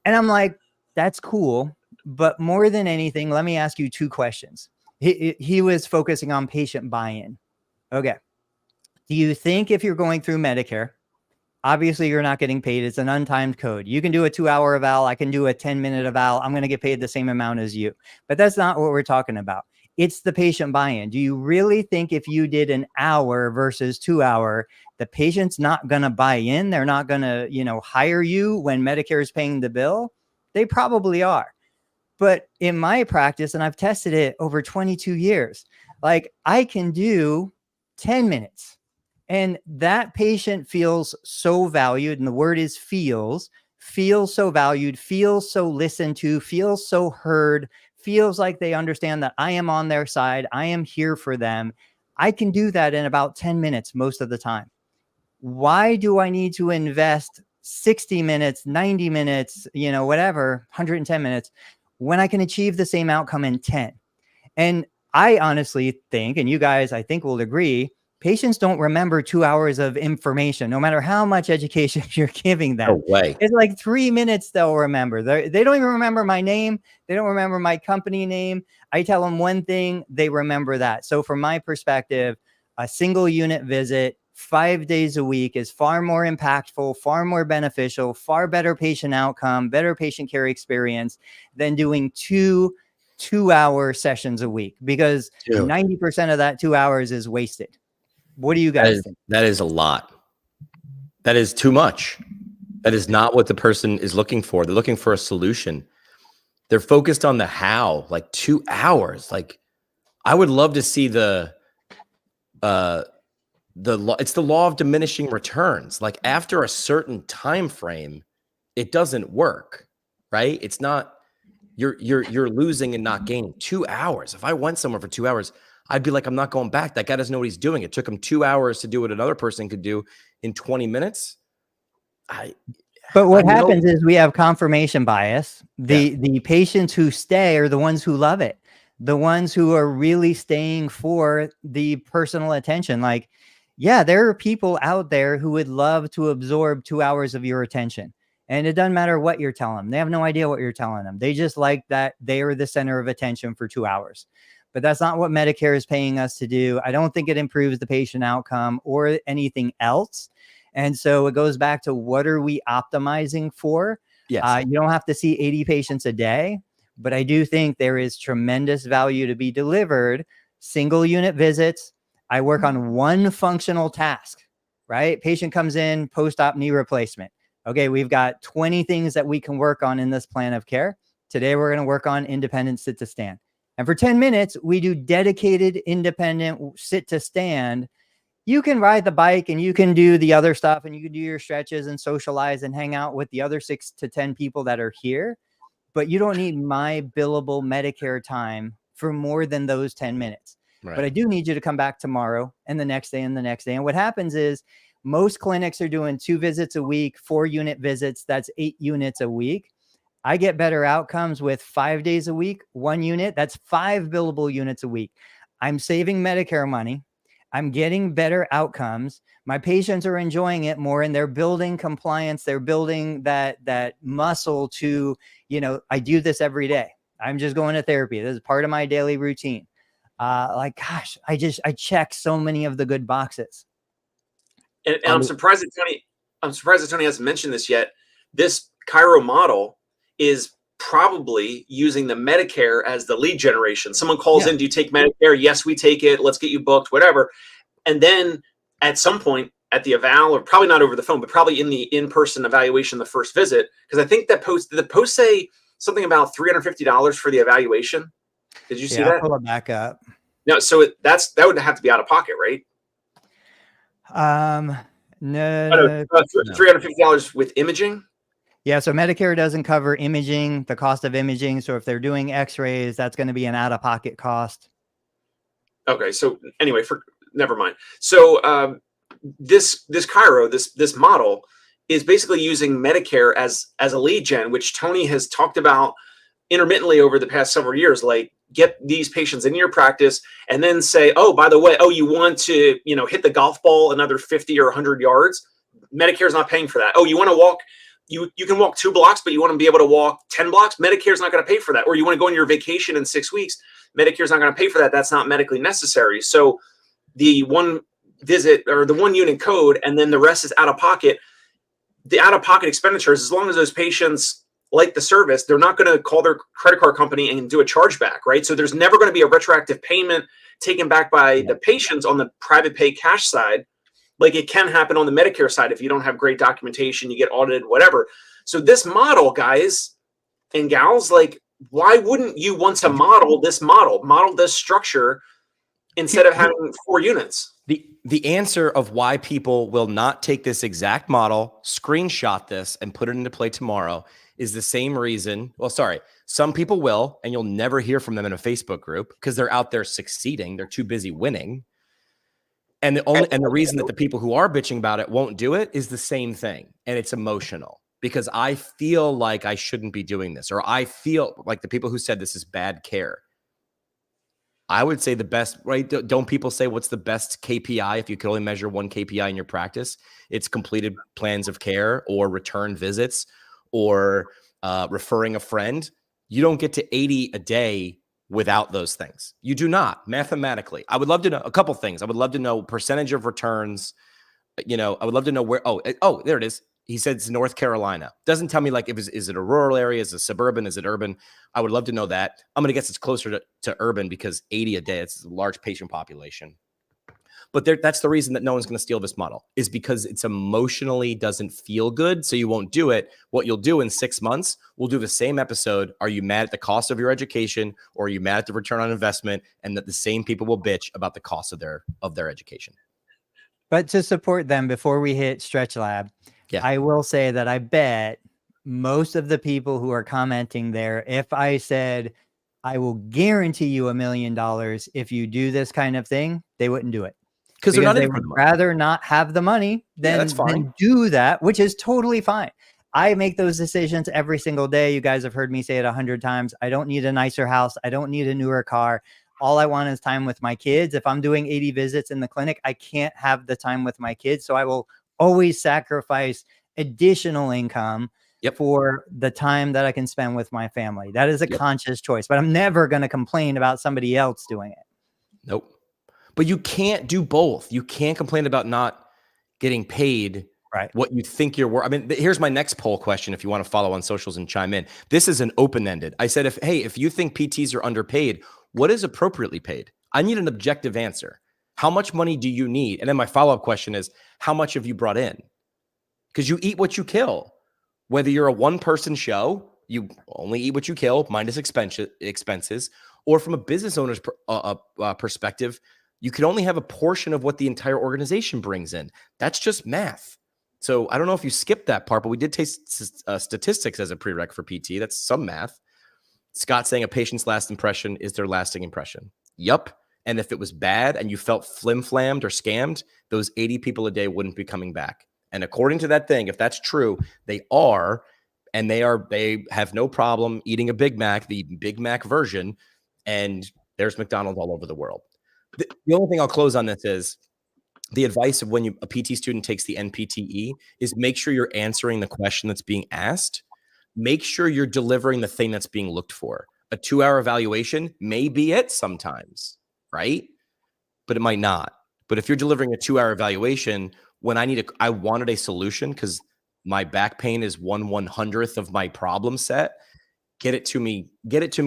And I'm like, that's cool. But more than anything, let me ask you 2 questions. He was focusing on patient buy-in. Okay. Do you think if you're going through Medicare, obviously you're not getting paid. It's an untimed code. You can do a 2-hour eval. I can do a 10-minute eval. I'm going to get paid the same amount as you. But that's not what we're talking about. It's the patient buy-in. Do you really think if you did an hour versus 2-hour, the patient's not going to buy in? They're not going to, hire you when Medicare is paying the bill? They probably are. But in my practice, and I've tested it over 22 years, like I can do 10 minutes and that patient feels so valued. And the word is feels so valued, feels so listened to, feels so heard, feels like they understand that I am on their side. I am here for them. I can do that in about 10 minutes most of the time. Why do I need to invest 60 minutes, 90 minutes, whatever, 110 minutes when I can achieve the same outcome in 10? And I honestly think, and you guys, I think, will agree, patients don't remember 2 hours of information, no matter how much education you're giving them. No way. It's like 3 minutes they'll remember. They don't even remember my name. They don't remember my company name. I tell them one thing, they remember that. So from my perspective, a single unit visit 5 days a week is far more impactful, far more beneficial, far better patient outcome, better patient care experience than doing two-hour sessions a week, because 90% of that 2 hours is wasted. What do you guys think? That is a lot. That is too much. That is not what the person is looking for. They're looking for a solution. They're focused on the how, like 2 hours. Like, I would love to see it's the law of diminishing returns. Like, after a certain time frame, it doesn't work, right? It's not, you're losing and not gaining. 2 hours. If I went somewhere for 2 hours, I'd be like, I'm not going back. That guy doesn't know what he's doing. It took him 2 hours to do what another person could do in 20 minutes. But what happens is we have confirmation bias. The patients who stay are the ones who love it. The ones who are really staying for the personal attention. Like, yeah, there are people out there who would love to absorb 2 hours of your attention. And it doesn't matter what you're telling them. They have no idea what you're telling them. They just like that they are the center of attention for 2 hours. But that's not what Medicare is paying us to do. I don't think it improves the patient outcome or anything else. And so it goes back to, what are we optimizing for? Yes. You don't have to see 80 patients a day, but I do think there is tremendous value to be delivered. Single unit visits. I work on one functional task, right? Patient comes in, post-op knee replacement. Okay, we've got 20 things that we can work on in this plan of care. Today, we're going to work on independent sit to stand. And for 10 minutes, we do dedicated independent sit to stand. You can ride the bike and you can do the other stuff and you can do your stretches and socialize and hang out with the other 6 to 10 people that are here. But you don't need my billable Medicare time for more than those 10 minutes. Right. But I do need you to come back tomorrow and the next day and the next day. And what happens is, most clinics are doing 2 visits a week, 4 unit visits. That's 8 units a week. I get better outcomes with 5 days a week, 1 unit. That's 5 billable units a week. I'm saving Medicare money. I'm getting better outcomes. My patients are enjoying it more, and they're building compliance. They're building that muscle to, I do this every day. I'm just going to therapy. This is part of my daily routine. Gosh, I check so many of the good boxes. And I'm surprised that Tony hasn't mentioned this yet. This Chiro model is probably using the Medicare as the lead generation. Someone calls in, do you take Medicare? Yes, we take it. Let's get you booked, whatever. And then at some point at the eval, or probably not over the phone, but probably in the in-person evaluation, the first visit, because I think did the post say something about $350 for the evaluation? Did you see that? I'll pull it back up. No, so that would have to be out of pocket, right? No, $350 with imaging. Yeah, so Medicare doesn't cover imaging, the cost of imaging. So if they're doing X-rays, that's going to be an out-of-pocket cost. Okay, so anyway, never mind. So this Chiro, this model is basically using Medicare as a lead gen, which Tony has talked about intermittently over the past several years. Like, get these patients in your practice and then say, oh, by the way, you want to, hit the golf ball another 50 or 100 yards. Medicare's not paying for that. Oh, you want to walk, you can walk 2 blocks, but you want to be able to walk 10 blocks. Medicare's not going to pay for that. Or you want to go on your vacation in 6 weeks. Medicare's not going to pay for that. That's not medically necessary. So the 1 visit or the 1 unit code, and then the rest is out of pocket. The out of pocket expenditures, as long as those patients like the service, they're not going to call their credit card company and do a chargeback, right? So there's never going to be a retroactive payment taken back by the patients on the private pay cash side, like it can happen on the Medicare side if you don't have great documentation, you get audited, whatever. So this model, guys and gals, like, why wouldn't you want to model this structure instead of having 4 units? The answer of why people will not take this exact model, screenshot this, and put it into play tomorrow is the same reason. Well, sorry, some people will, and you'll never hear from them in a Facebook group because they're out there succeeding. They're too busy winning. And the reason that the people who are bitching about it won't do it is the same thing, and it's emotional. because I feel like I shouldn't be doing this, or I feel like the people who said this is bad care. I would say the best, right? Don't people say what's the best KPI if you could only measure one KPI in your practice? It's completed plans of care or return visits or referring a friend. You don't get to 80 a day without those things. You do not, mathematically. I would love to know a couple things. I would love to know percentage of returns. I would love to know where, there it is. He said it's North Carolina. Doesn't tell me like is it a rural area, is it suburban, is it urban? I would love to know that. I'm going to guess it's closer to urban because 80 a day, it's a large patient population. But that's the reason that no one's going to steal this model, is because it's emotionally doesn't feel good. So you won't do it. What you'll do in 6 months, we'll do the same episode. Are you mad at the cost of your education, or are you mad at the return on investment? And that the same people will bitch about the cost of their education. But to support them, before we hit Stretch Lab, I will say that I bet most of the people who are commenting there, if I said, I will guarantee you $1 million if you do this kind of thing, they wouldn't do it. Because they would rather not have the money than do that, which is totally fine. I make those decisions every single day. You guys have heard me say it 100 times. I don't need a nicer house. I don't need a newer car. All I want is time with my kids. If I'm doing 80 visits in the clinic, I can't have the time with my kids. So I will always sacrifice additional income for the time that I can spend with my family. That is a conscious choice, but I'm never going to complain about somebody else doing it. Nope. But you can't do both. You can't complain about not getting paid what you think you're worth. I mean, here's my next poll question. If you want to follow on socials and chime in, this is an open-ended. I said, if you think PTs are underpaid, what is appropriately paid? I need an objective answer. How much money do you need? And then my follow-up question is, how much have you brought in? Because you eat what you kill. Whether you're a one-person show, you only eat what you kill minus expenses, or from a business owner's perspective, you can only have a portion of what the entire organization brings in. That's just math. So I don't know if you skipped that part, but we did take statistics as a prereq for PT. That's some math. Scott saying a patient's last impression is their lasting impression. Yup. And if it was bad and you felt flim-flammed or scammed, those 80 people a day wouldn't be coming back. And according to that thing, if that's true, they are, and they have no problem eating a Big Mac, the Big Mac version, and there's McDonald's all over the world. The only thing I'll close on this is the advice of when a PT student takes the NPTE is make sure you're answering the question that's being asked. Make sure you're delivering the thing that's being looked for. A 2-hour evaluation may be it sometimes, right? But it might not. But if you're delivering a 2-hour evaluation, when I wanted a solution because my back pain is 1/100th of my problem set, get it to me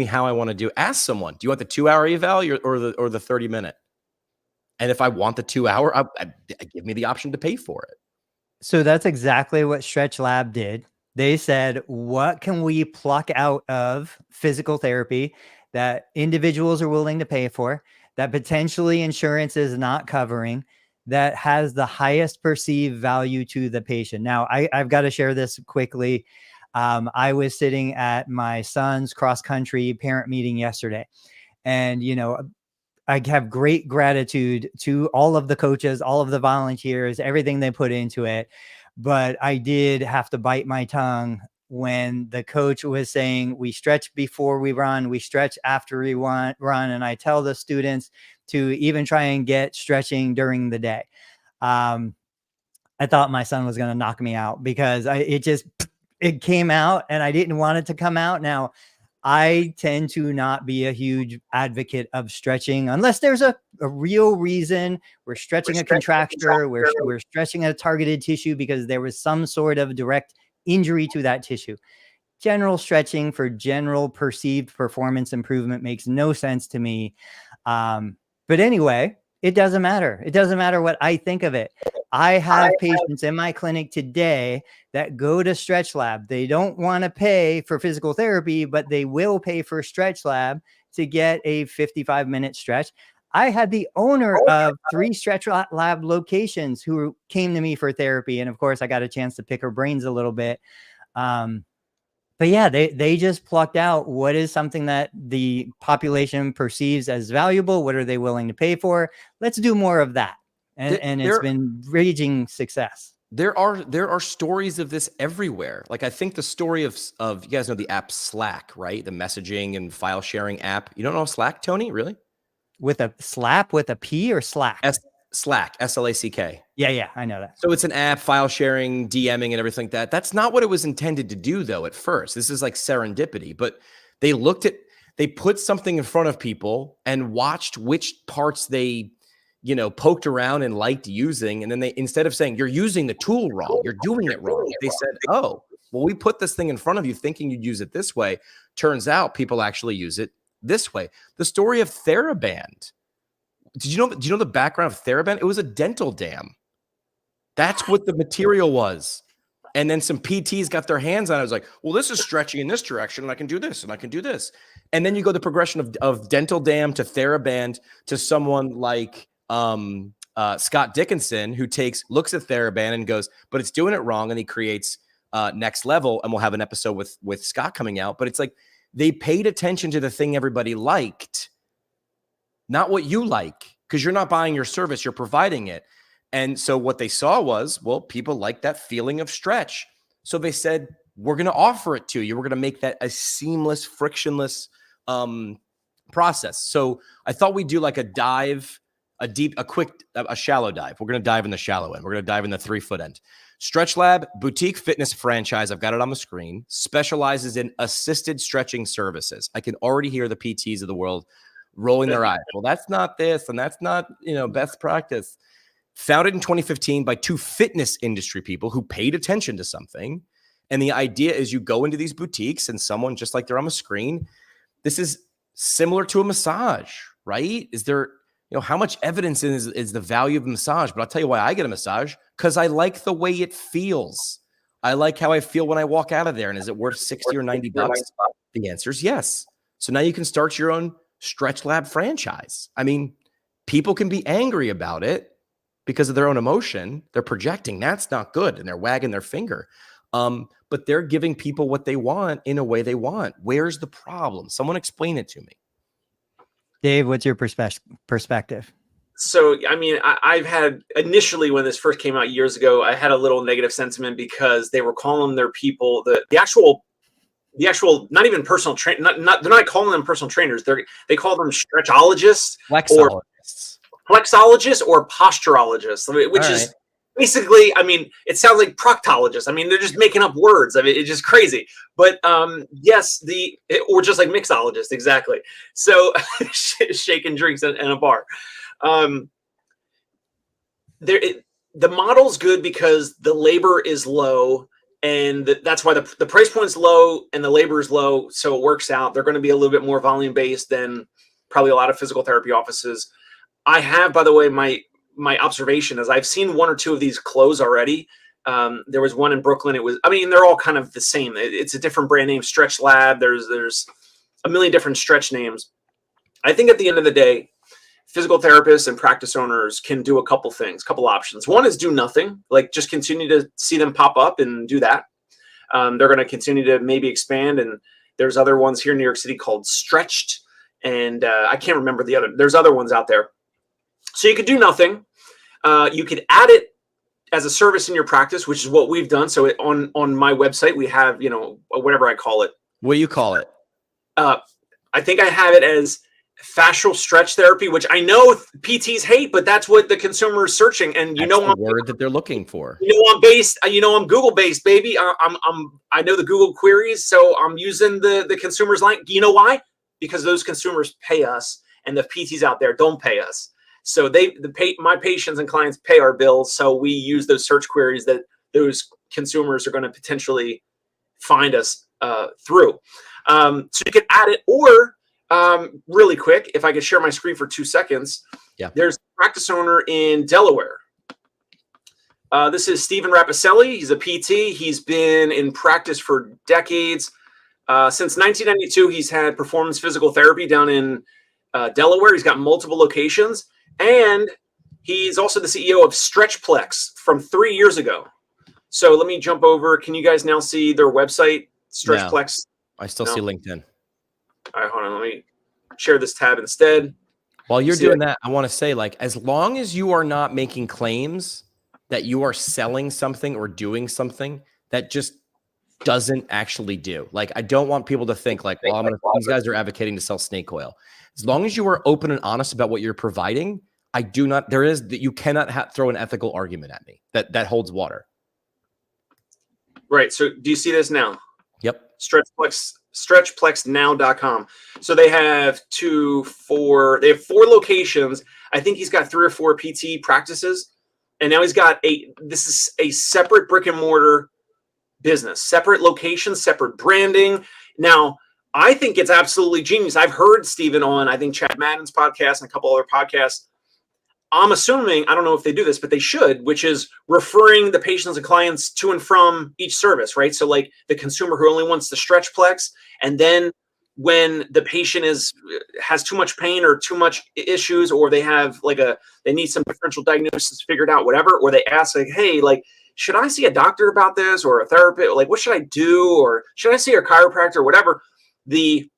how I want to do. Ask someone, do you want the 2-hour eval or the 30-minute? And if I want the 2-hour, I give me the option to pay for it. So that's exactly what Stretch Lab did. They said, what can we pluck out of physical therapy that individuals are willing to pay for, that potentially insurance is not covering, that has the highest perceived value to the patient? Now, I've got to share this quickly. I was sitting at my son's cross-country parent meeting yesterday, and, I have great gratitude to all of the coaches, all of the volunteers, everything they put into it. But I did have to bite my tongue when the coach was saying, we stretch before we run, we stretch after we run. And I tell the students to even try and get stretching during the day. I thought my son was going to knock me out because it came out and I didn't want it to come out. Now, I tend to not be a huge advocate of stretching unless there's a real reason. We're stretching a contracture, we're stretching a targeted tissue because there was some sort of direct injury to that tissue. General stretching for general perceived performance improvement makes no sense to me. But anyway, it doesn't matter. It doesn't matter what I think of it. I have patients in my clinic today that go to Stretch Lab. They don't want to pay for physical therapy, but they will pay for Stretch Lab to get a 55-minute stretch. I had the owner of 3 Stretch Lab locations who came to me for therapy. And of course, I got a chance to pick her brains a little bit. But yeah, they just plucked out what is something that the population perceives as valuable. What are they willing to pay for? Let's do more of that. And it's been raging success. there are stories of this everywhere. Like I think the story of you guys know the app Slack, right? The messaging and file sharing app. You don't know Slack, Tony? Really? With a slap with a P or Slack? Slack, SLACK. Yeah, I know that. So it's an app, file sharing, DMing, and everything like that. That's not what it was intended to do, though, at first. This is like serendipity. But they put something in front of people and watched which parts they, poked around and liked using. And then they, instead of saying, you're using the tool wrong, you're doing it wrong, they said, oh, well, we put this thing in front of you thinking you'd use it this way. Turns out people actually use it this way. The story of TheraBand. Do you know the background of TheraBand? It was a dental dam. That's what the material was. And then some PTs got their hands on it. I was like, well, this is stretching in this direction, and I can do this, and I can do this. And then you go the progression of dental dam to TheraBand to someone like Scott Dickinson, who looks at TheraBand and goes, but it's doing it wrong. And he creates Next Level. And we'll have an episode with Scott coming out. But it's like they paid attention to the thing everybody liked, not what you like, because you're not buying your service, you're providing it. And so what they saw was, well, people like that feeling of stretch. So they said, we're going to offer it to you. We're going to make that a seamless, frictionless process. So I thought we'd do like a dive, a shallow dive. We're going to dive in the shallow end. We're going to dive in the 3-foot end. StretchLab, boutique fitness franchise. I've got it on the screen. Specializes in assisted stretching services. I can already hear the PTs of the world rolling their eyes. Well, that's not this, and that's not, best practice. Founded in 2015 by two fitness industry people who paid attention to something. And the idea is you go into these boutiques and someone, just like they're on the screen, this is similar to a massage, right? Is there, how much evidence is the value of a massage? But I'll tell you why I get a massage, because I like the way it feels. I like how I feel when I walk out of there. And is it worth 60 or 90 bucks? The answer is yes. So now you can start your own StretchLab franchise. I mean, people can be angry about it because of their own emotion. They're projecting. That's not good. And they're wagging their finger. But they're giving people what they want in a way they want. Where's the problem? Someone explain it to me. Dave, what's your perspective? So, I mean, I've had initially when this first came out years ago, I had a little negative sentiment because they were calling their people the actual not even personal train, they're not calling them personal trainers. They call them stretchologists, flexologists, or posturologists, which is basically, I mean, it sounds like proctologists. I mean, they're just making up words. I mean, it's just crazy. But yes, or just like mixologists, exactly. So shaking drinks in a bar. The model's good because the labor is low. And that's why the price point is low and the labor is low. So it works out. They're going to be a little bit more volume based than probably a lot of physical therapy offices. I have, by the way, my observation is I've seen one or two of these close already. There was one in Brooklyn. They're all kind of the same. It's a different brand name, StretchLab. There's a million different stretch names. I think at the end of the day, physical therapists and practice owners can do a couple things, options. One is do nothing, like just continue to see them pop up and do that. They're going to continue to maybe expand. And there's other ones here in New York City called Stretched. And I can't remember there's other ones out there. So you could do nothing. You could add it as a service in your practice, which is what we've done. So on my website, we have, whatever I call it. What do you call it? I think I have it as fascial stretch therapy, which I know PTs hate, but that's what the consumer is searching. And that's the word that they're looking for. I'm Google based, baby. I know the Google queries, so I'm using the consumer's line. You know why? Because those consumers pay us, and the PTs out there don't pay us. So my patients and clients pay our bills. So we use those search queries that those consumers are going to potentially find us through. So you can add it, or really quick, if I could share my screen for 2 seconds. Yeah. There's a practice owner in Delaware. This is Stephen Rapicelli. He's a PT. He's been in practice for decades. Since 1992, he's had performance physical therapy down in Delaware. He's got multiple locations. And he's also the CEO of StretchPlex from 3 years ago. So let me jump over. Can you guys now see their website, StretchPlex? No, I still see LinkedIn. All right, hold on. Let me share this tab instead. While you're doing that, I want to say, as long as you are not making claims that you are selling something or doing something that just doesn't actually do. Like, I don't want people to think like, well, these guys are advocating to sell snake oil. As long as you are open and honest about what you're providing, you cannot throw an ethical argument at me that holds water. Right. So do you see this now? Yep. Stretchplexnow.com. So they have 4 locations. I think he's got 3 or 4 PT practices. And now he's got this is a separate brick and mortar business, separate location, separate branding. Now, I think it's absolutely genius. I've heard Stephen on, I think, Chad Madden's podcast and a couple other podcasts. I'm assuming, I don't know if they do this, but they should, which is referring the patients and clients to and from each service, right? So like the consumer who only wants the StretchPlex, and then when the patient has too much pain or too much issues, or they have they need some differential diagnosis figured out, whatever, or they ask like, hey, like, should I see a doctor about this or a therapist? Like, what should I do? Or should I see a chiropractor or whatever? The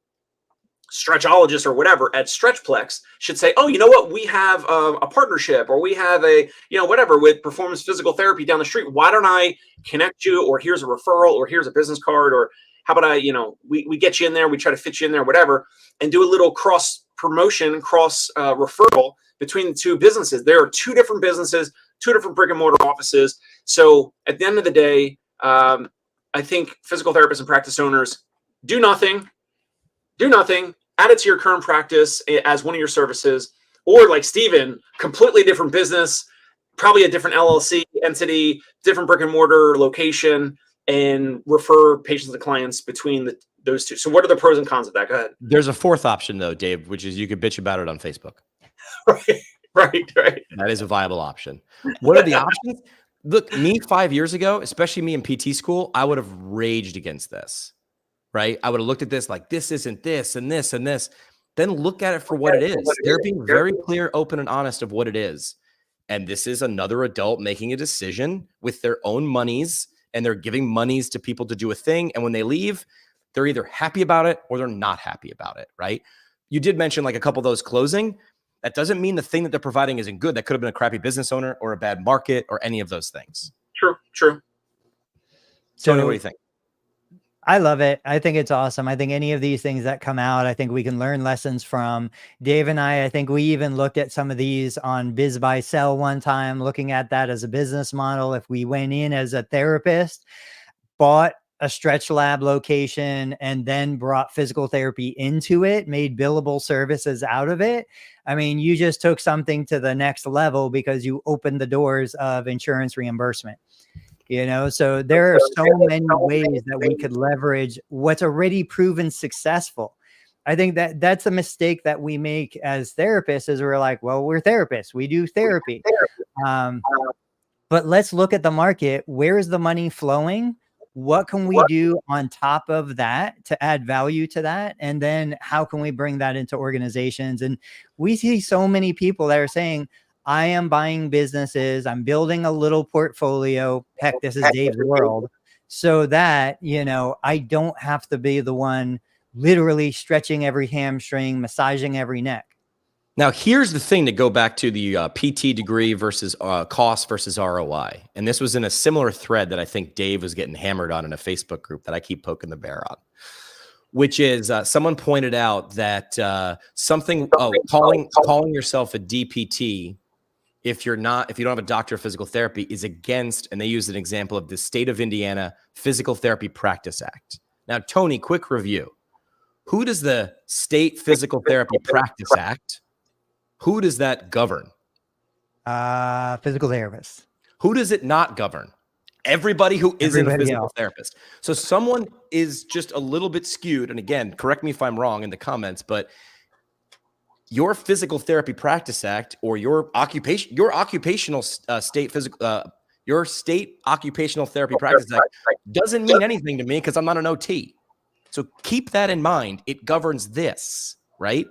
stretchologist or whatever at StretchPlex should say, oh, you know what? We have a partnership, or we have whatever with Performance Physical Therapy down the street. Why don't I connect you? Or here's a referral, or here's a business card, or how about we get you in there, we try to fit you in there, whatever, and do a little cross promotion, cross referral between the 2 businesses. There are 2 different businesses, 2 different brick and mortar offices. So at the end of the day, I think physical therapists and practice owners do nothing, add it to your current practice as one of your services, or like Stephen, completely different business, probably a different LLC entity, different brick and mortar location, and refer patients and clients between those 2. So what are the pros and cons of that? Go ahead. There's a 4th option though, Dave, which is you could bitch about it on Facebook. Right. That is a viable option. What are the options? Look, me 5 years ago, especially me in PT school, I would have raged against this, right? I would have looked at this like, this isn't this and this and this. Then look at it for what it is. They're being very clear, open, and honest of what it is. And this is another adult making a decision with their own monies, and they're giving monies to people to do a thing. And when they leave, they're either happy about it or they're not happy about it, right? You did mention like a couple of those closing. That doesn't mean the thing that they're providing isn't good. That could have been a crappy business owner or a bad market or any of those things. True. Tony, what do you think? I love it. I think it's awesome. I think any of these things that come out, I think we can learn lessons from. Dave and I think we even looked at some of these on Biz Buy Sell one time, looking at that as a business model. If we went in as a therapist, bought a Stretch Lab location, and then brought physical therapy into it, made billable services out of it. I mean, you just took something to the next level because you opened the doors of insurance reimbursement. So there are so many ways that we could leverage what's already proven successful. I think that that's a mistake that we make as therapists, is we're like, well, we're therapists, we do therapy. But let's look at the market. Where is the money flowing? What can we do on top of that to add value to that? And then how can we bring that into organizations? And we see so many people that are saying, I am buying businesses, I'm building a little portfolio. Heck, this is Dave's world. So that, I don't have to be the one literally stretching every hamstring, massaging every neck. Now, here's the thing to go back to the PT degree versus cost versus ROI. And this was in a similar thread that I think Dave was getting hammered on in a Facebook group that I keep poking the bear on, which is someone pointed out that calling yourself a DPT, if you don't have a doctor of physical therapy, is against, and they used an example of the state of Indiana Physical Therapy Practice Act. Now, Tony, quick review. Who does the State Physical Therapy Practice Act, who does that govern? Physical therapists. Who does it not govern? Everybody who isn't a physical therapist. So someone is just a little bit skewed. And again, correct me if I'm wrong in the comments, but your Physical Therapy Practice Act, or your occupational state occupational therapy practice act doesn't mean anything to me because I'm not an OT. So keep that in mind. It governs this, right?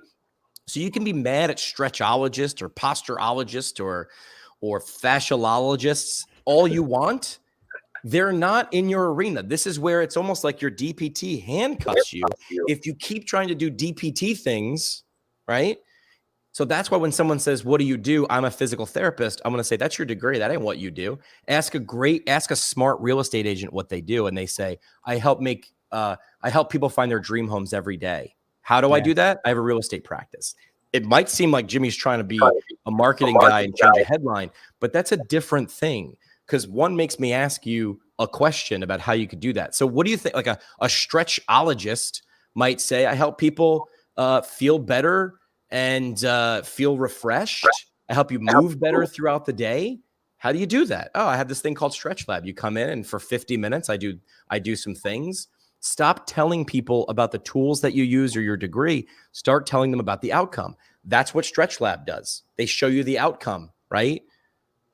So you can be mad at stretchologists or posturologists or fasciologists all you want. They're not in your arena. This is where it's almost like your DPT handcuffs you. If you keep trying to do DPT things, right? So that's why when someone says, what do you do? I'm a physical therapist. I'm going to say, that's your degree. That ain't what you do. Ask a smart real estate agent what they do. And they say, I help people find their dream homes every day. How do I do that? I have a real estate practice. It might seem like Jimmy's trying to be a marketing guy and change a headline, but that's a different thing, because one makes me ask you a question about how you could do that. So what do you think? Like a stretchologist might say, I help people feel better and feel refreshed. I help you move better throughout the day. How do you do that? Oh, I have this thing called Stretch Lab. You come in and for 50 minutes, I do some things. Stop telling people about the tools that you use or your degree. Start telling them about the outcome. That's what Stretch Lab does. They show you the outcome, right?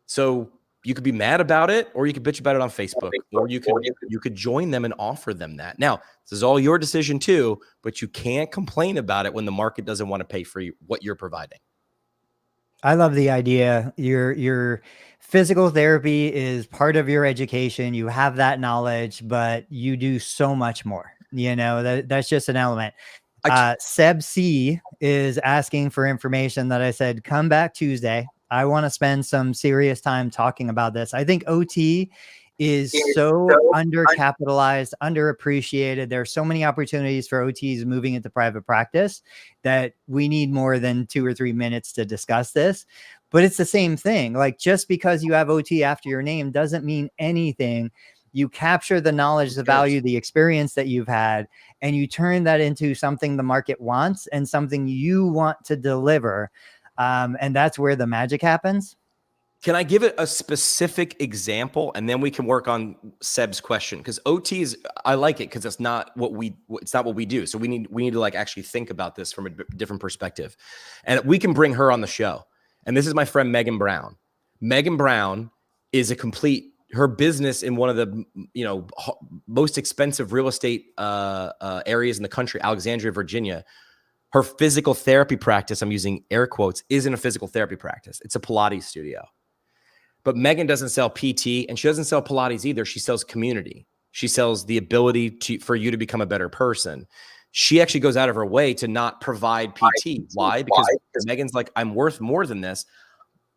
So you could be mad about it, or you could bitch about it on Facebook, or you could join them and offer them that. Now, this is all your decision too, but you can't complain about it when the market doesn't want to pay for what you're providing. I love the idea. Your physical therapy is part of your education. You have that knowledge, but you do so much more. You know, that's just an element. Seb C is asking for information that I said, come back Tuesday. I want to spend some serious time talking about this. I think OT is so undercapitalized, underappreciated. There are so many opportunities for OTs moving into private practice that we need more than 2 or 3 minutes to discuss this. But it's the same thing. Like, just because you have OT after your name doesn't mean anything. You capture the knowledge, the value, the experience that you've had, and you turn that into something the market wants and something you want to deliver. And that's where the magic happens. Can I give it a specific example, and then we can work on Seb's question? Because OTs, I like it because it's not what we do. So we need to like actually think about this from a different perspective, and we can bring her on the show. And this is my friend Megan Brown. Megan Brown is her business in one of the most expensive real estate areas in the country, Alexandria, Virginia. Her physical therapy practice, I'm using air quotes, isn't a physical therapy practice. It's a Pilates studio. But Megan doesn't sell PT, and she doesn't sell Pilates either. She sells community. She sells the ability for you to become a better person. She actually goes out of her way to not provide PT. Why? Because Megan's like, I'm worth more than this.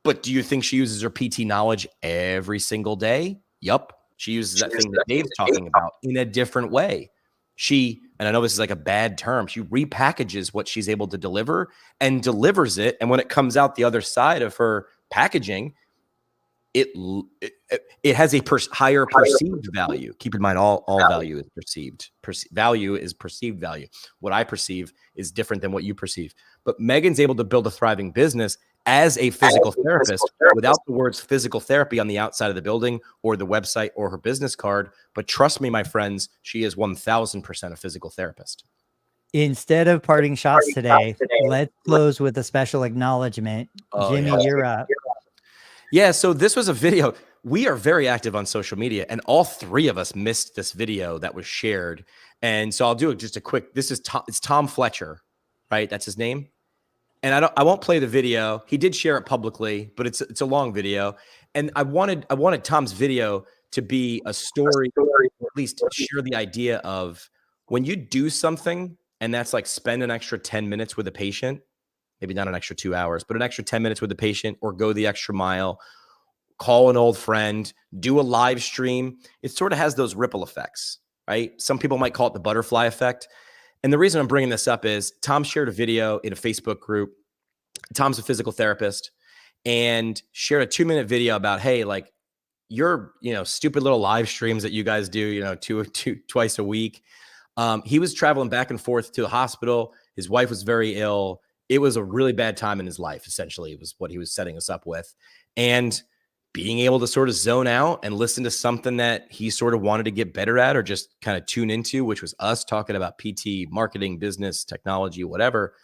But do you think she uses her PT knowledge every single day? Yup. She uses that thing that Dave's talking about in a different way. And I know this is like a bad term, she repackages what she's able to deliver and delivers it. And when it comes out the other side of her packaging, it has a higher perceived value. Keep in mind, all value is perceived. Value is perceived value. What I perceive is different than what you perceive. But Megan's able to build a thriving business as a physical therapist without the words physical therapy on the outside of the building or the website or her business card. But trust me, my friends, she is 1000% a physical therapist. Instead of parting shots today, let's close with a special acknowledgement. Jimmy, you're up. Yeah, so this was a video. We are very active on social media, and all 3 of us missed this video that was shared. And so I'll do just a quick. It's Tom Fletcher, right? That's his name. And I won't play the video. He did share it publicly, but it's a long video. And I wanted Tom's video to be a story, or at least share the idea of when you do something, and that's like spend an extra 10 minutes with a patient. Maybe not an extra 2 hours, but an extra 10 minutes with the patient, or go the extra mile, call an old friend, do a live stream. It sort of has those ripple effects, right? Some people might call it the butterfly effect. And the reason I'm bringing this up is Tom shared a video in a Facebook group. Tom's a physical therapist, and shared a 2-minute video about, hey, like your, stupid little live streams that you guys do, twice a week. He was traveling back and forth to the hospital. His wife was very ill. It was a really bad time in his life, essentially, was what he was setting us up with. And being able to sort of zone out and listen to something that he sort of wanted to get better at, or just kind of tune into, which was us talking about PT, marketing, business, technology, whatever,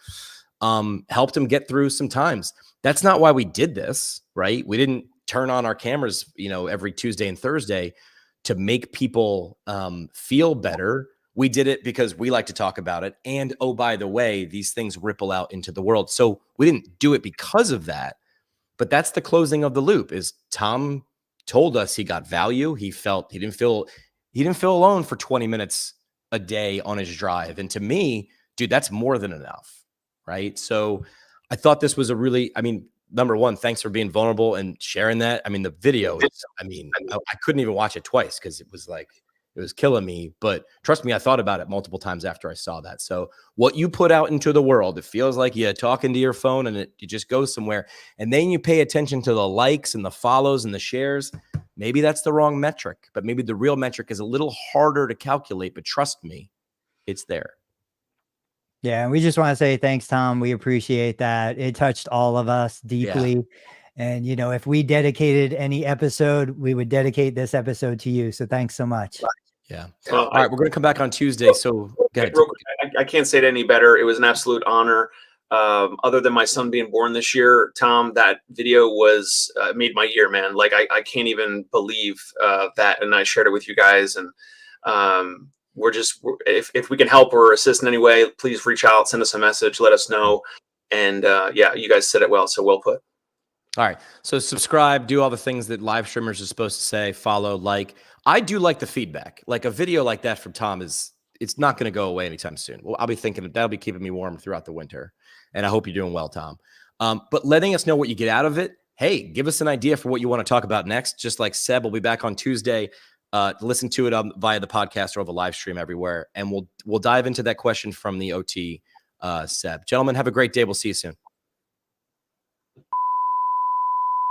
helped him get through some times. That's not why we did this, right? We didn't turn on our cameras, every Tuesday and Thursday to make people feel better. We did it because we like to talk about it. And, oh, by the way, these things ripple out into the world. So we didn't do it because of that. But that's the closing of the loop. Is Tom told us he got value. He didn't feel alone for 20 minutes a day on his drive. And to me, dude, that's more than enough, right? So I thought this was a really, I mean, number one, thanks for being vulnerable and sharing that. I mean, the video is, I mean, I couldn't even watch it twice because it was like, it was killing me. But trust me, I thought about it multiple times after I saw that. So what you put out into the world, it feels like you're talking to your phone and it just goes somewhere. And then you pay attention to the likes and the follows and the shares. Maybe that's the wrong metric, but maybe the real metric is a little harder to calculate. But trust me, it's there. Yeah, and we just want to say thanks, Tom. We appreciate that. It touched all of us deeply. Yeah. And, you know, if we dedicated any episode, we would dedicate this episode to you. So thanks so much. Yeah. All right. We're going to come back on Tuesday. So I can't say it any better. It was an absolute honor. Other than my son being born this year, Tom, that video was made my year, man. Like I can't even believe that. And I shared it with you guys. And if we can help or assist in any way, please reach out, send us a message, let us know. And yeah, you guys said it well. So well put. All right. So subscribe, do all the things that live streamers are supposed to say, follow, like. I do like the feedback. Like a video like that from Tom it's not going to go away anytime soon. Well, I'll be thinking that'll be keeping me warm throughout the winter. And I hope you're doing well, Tom. But letting us know what you get out of it. Hey, give us an idea for what you want to talk about next. Just like Seb, we'll be back on Tuesday. Listen to it via the podcast or the live stream everywhere. And we'll dive into that question from the OT, Seb. Gentlemen, have a great day. We'll see you soon.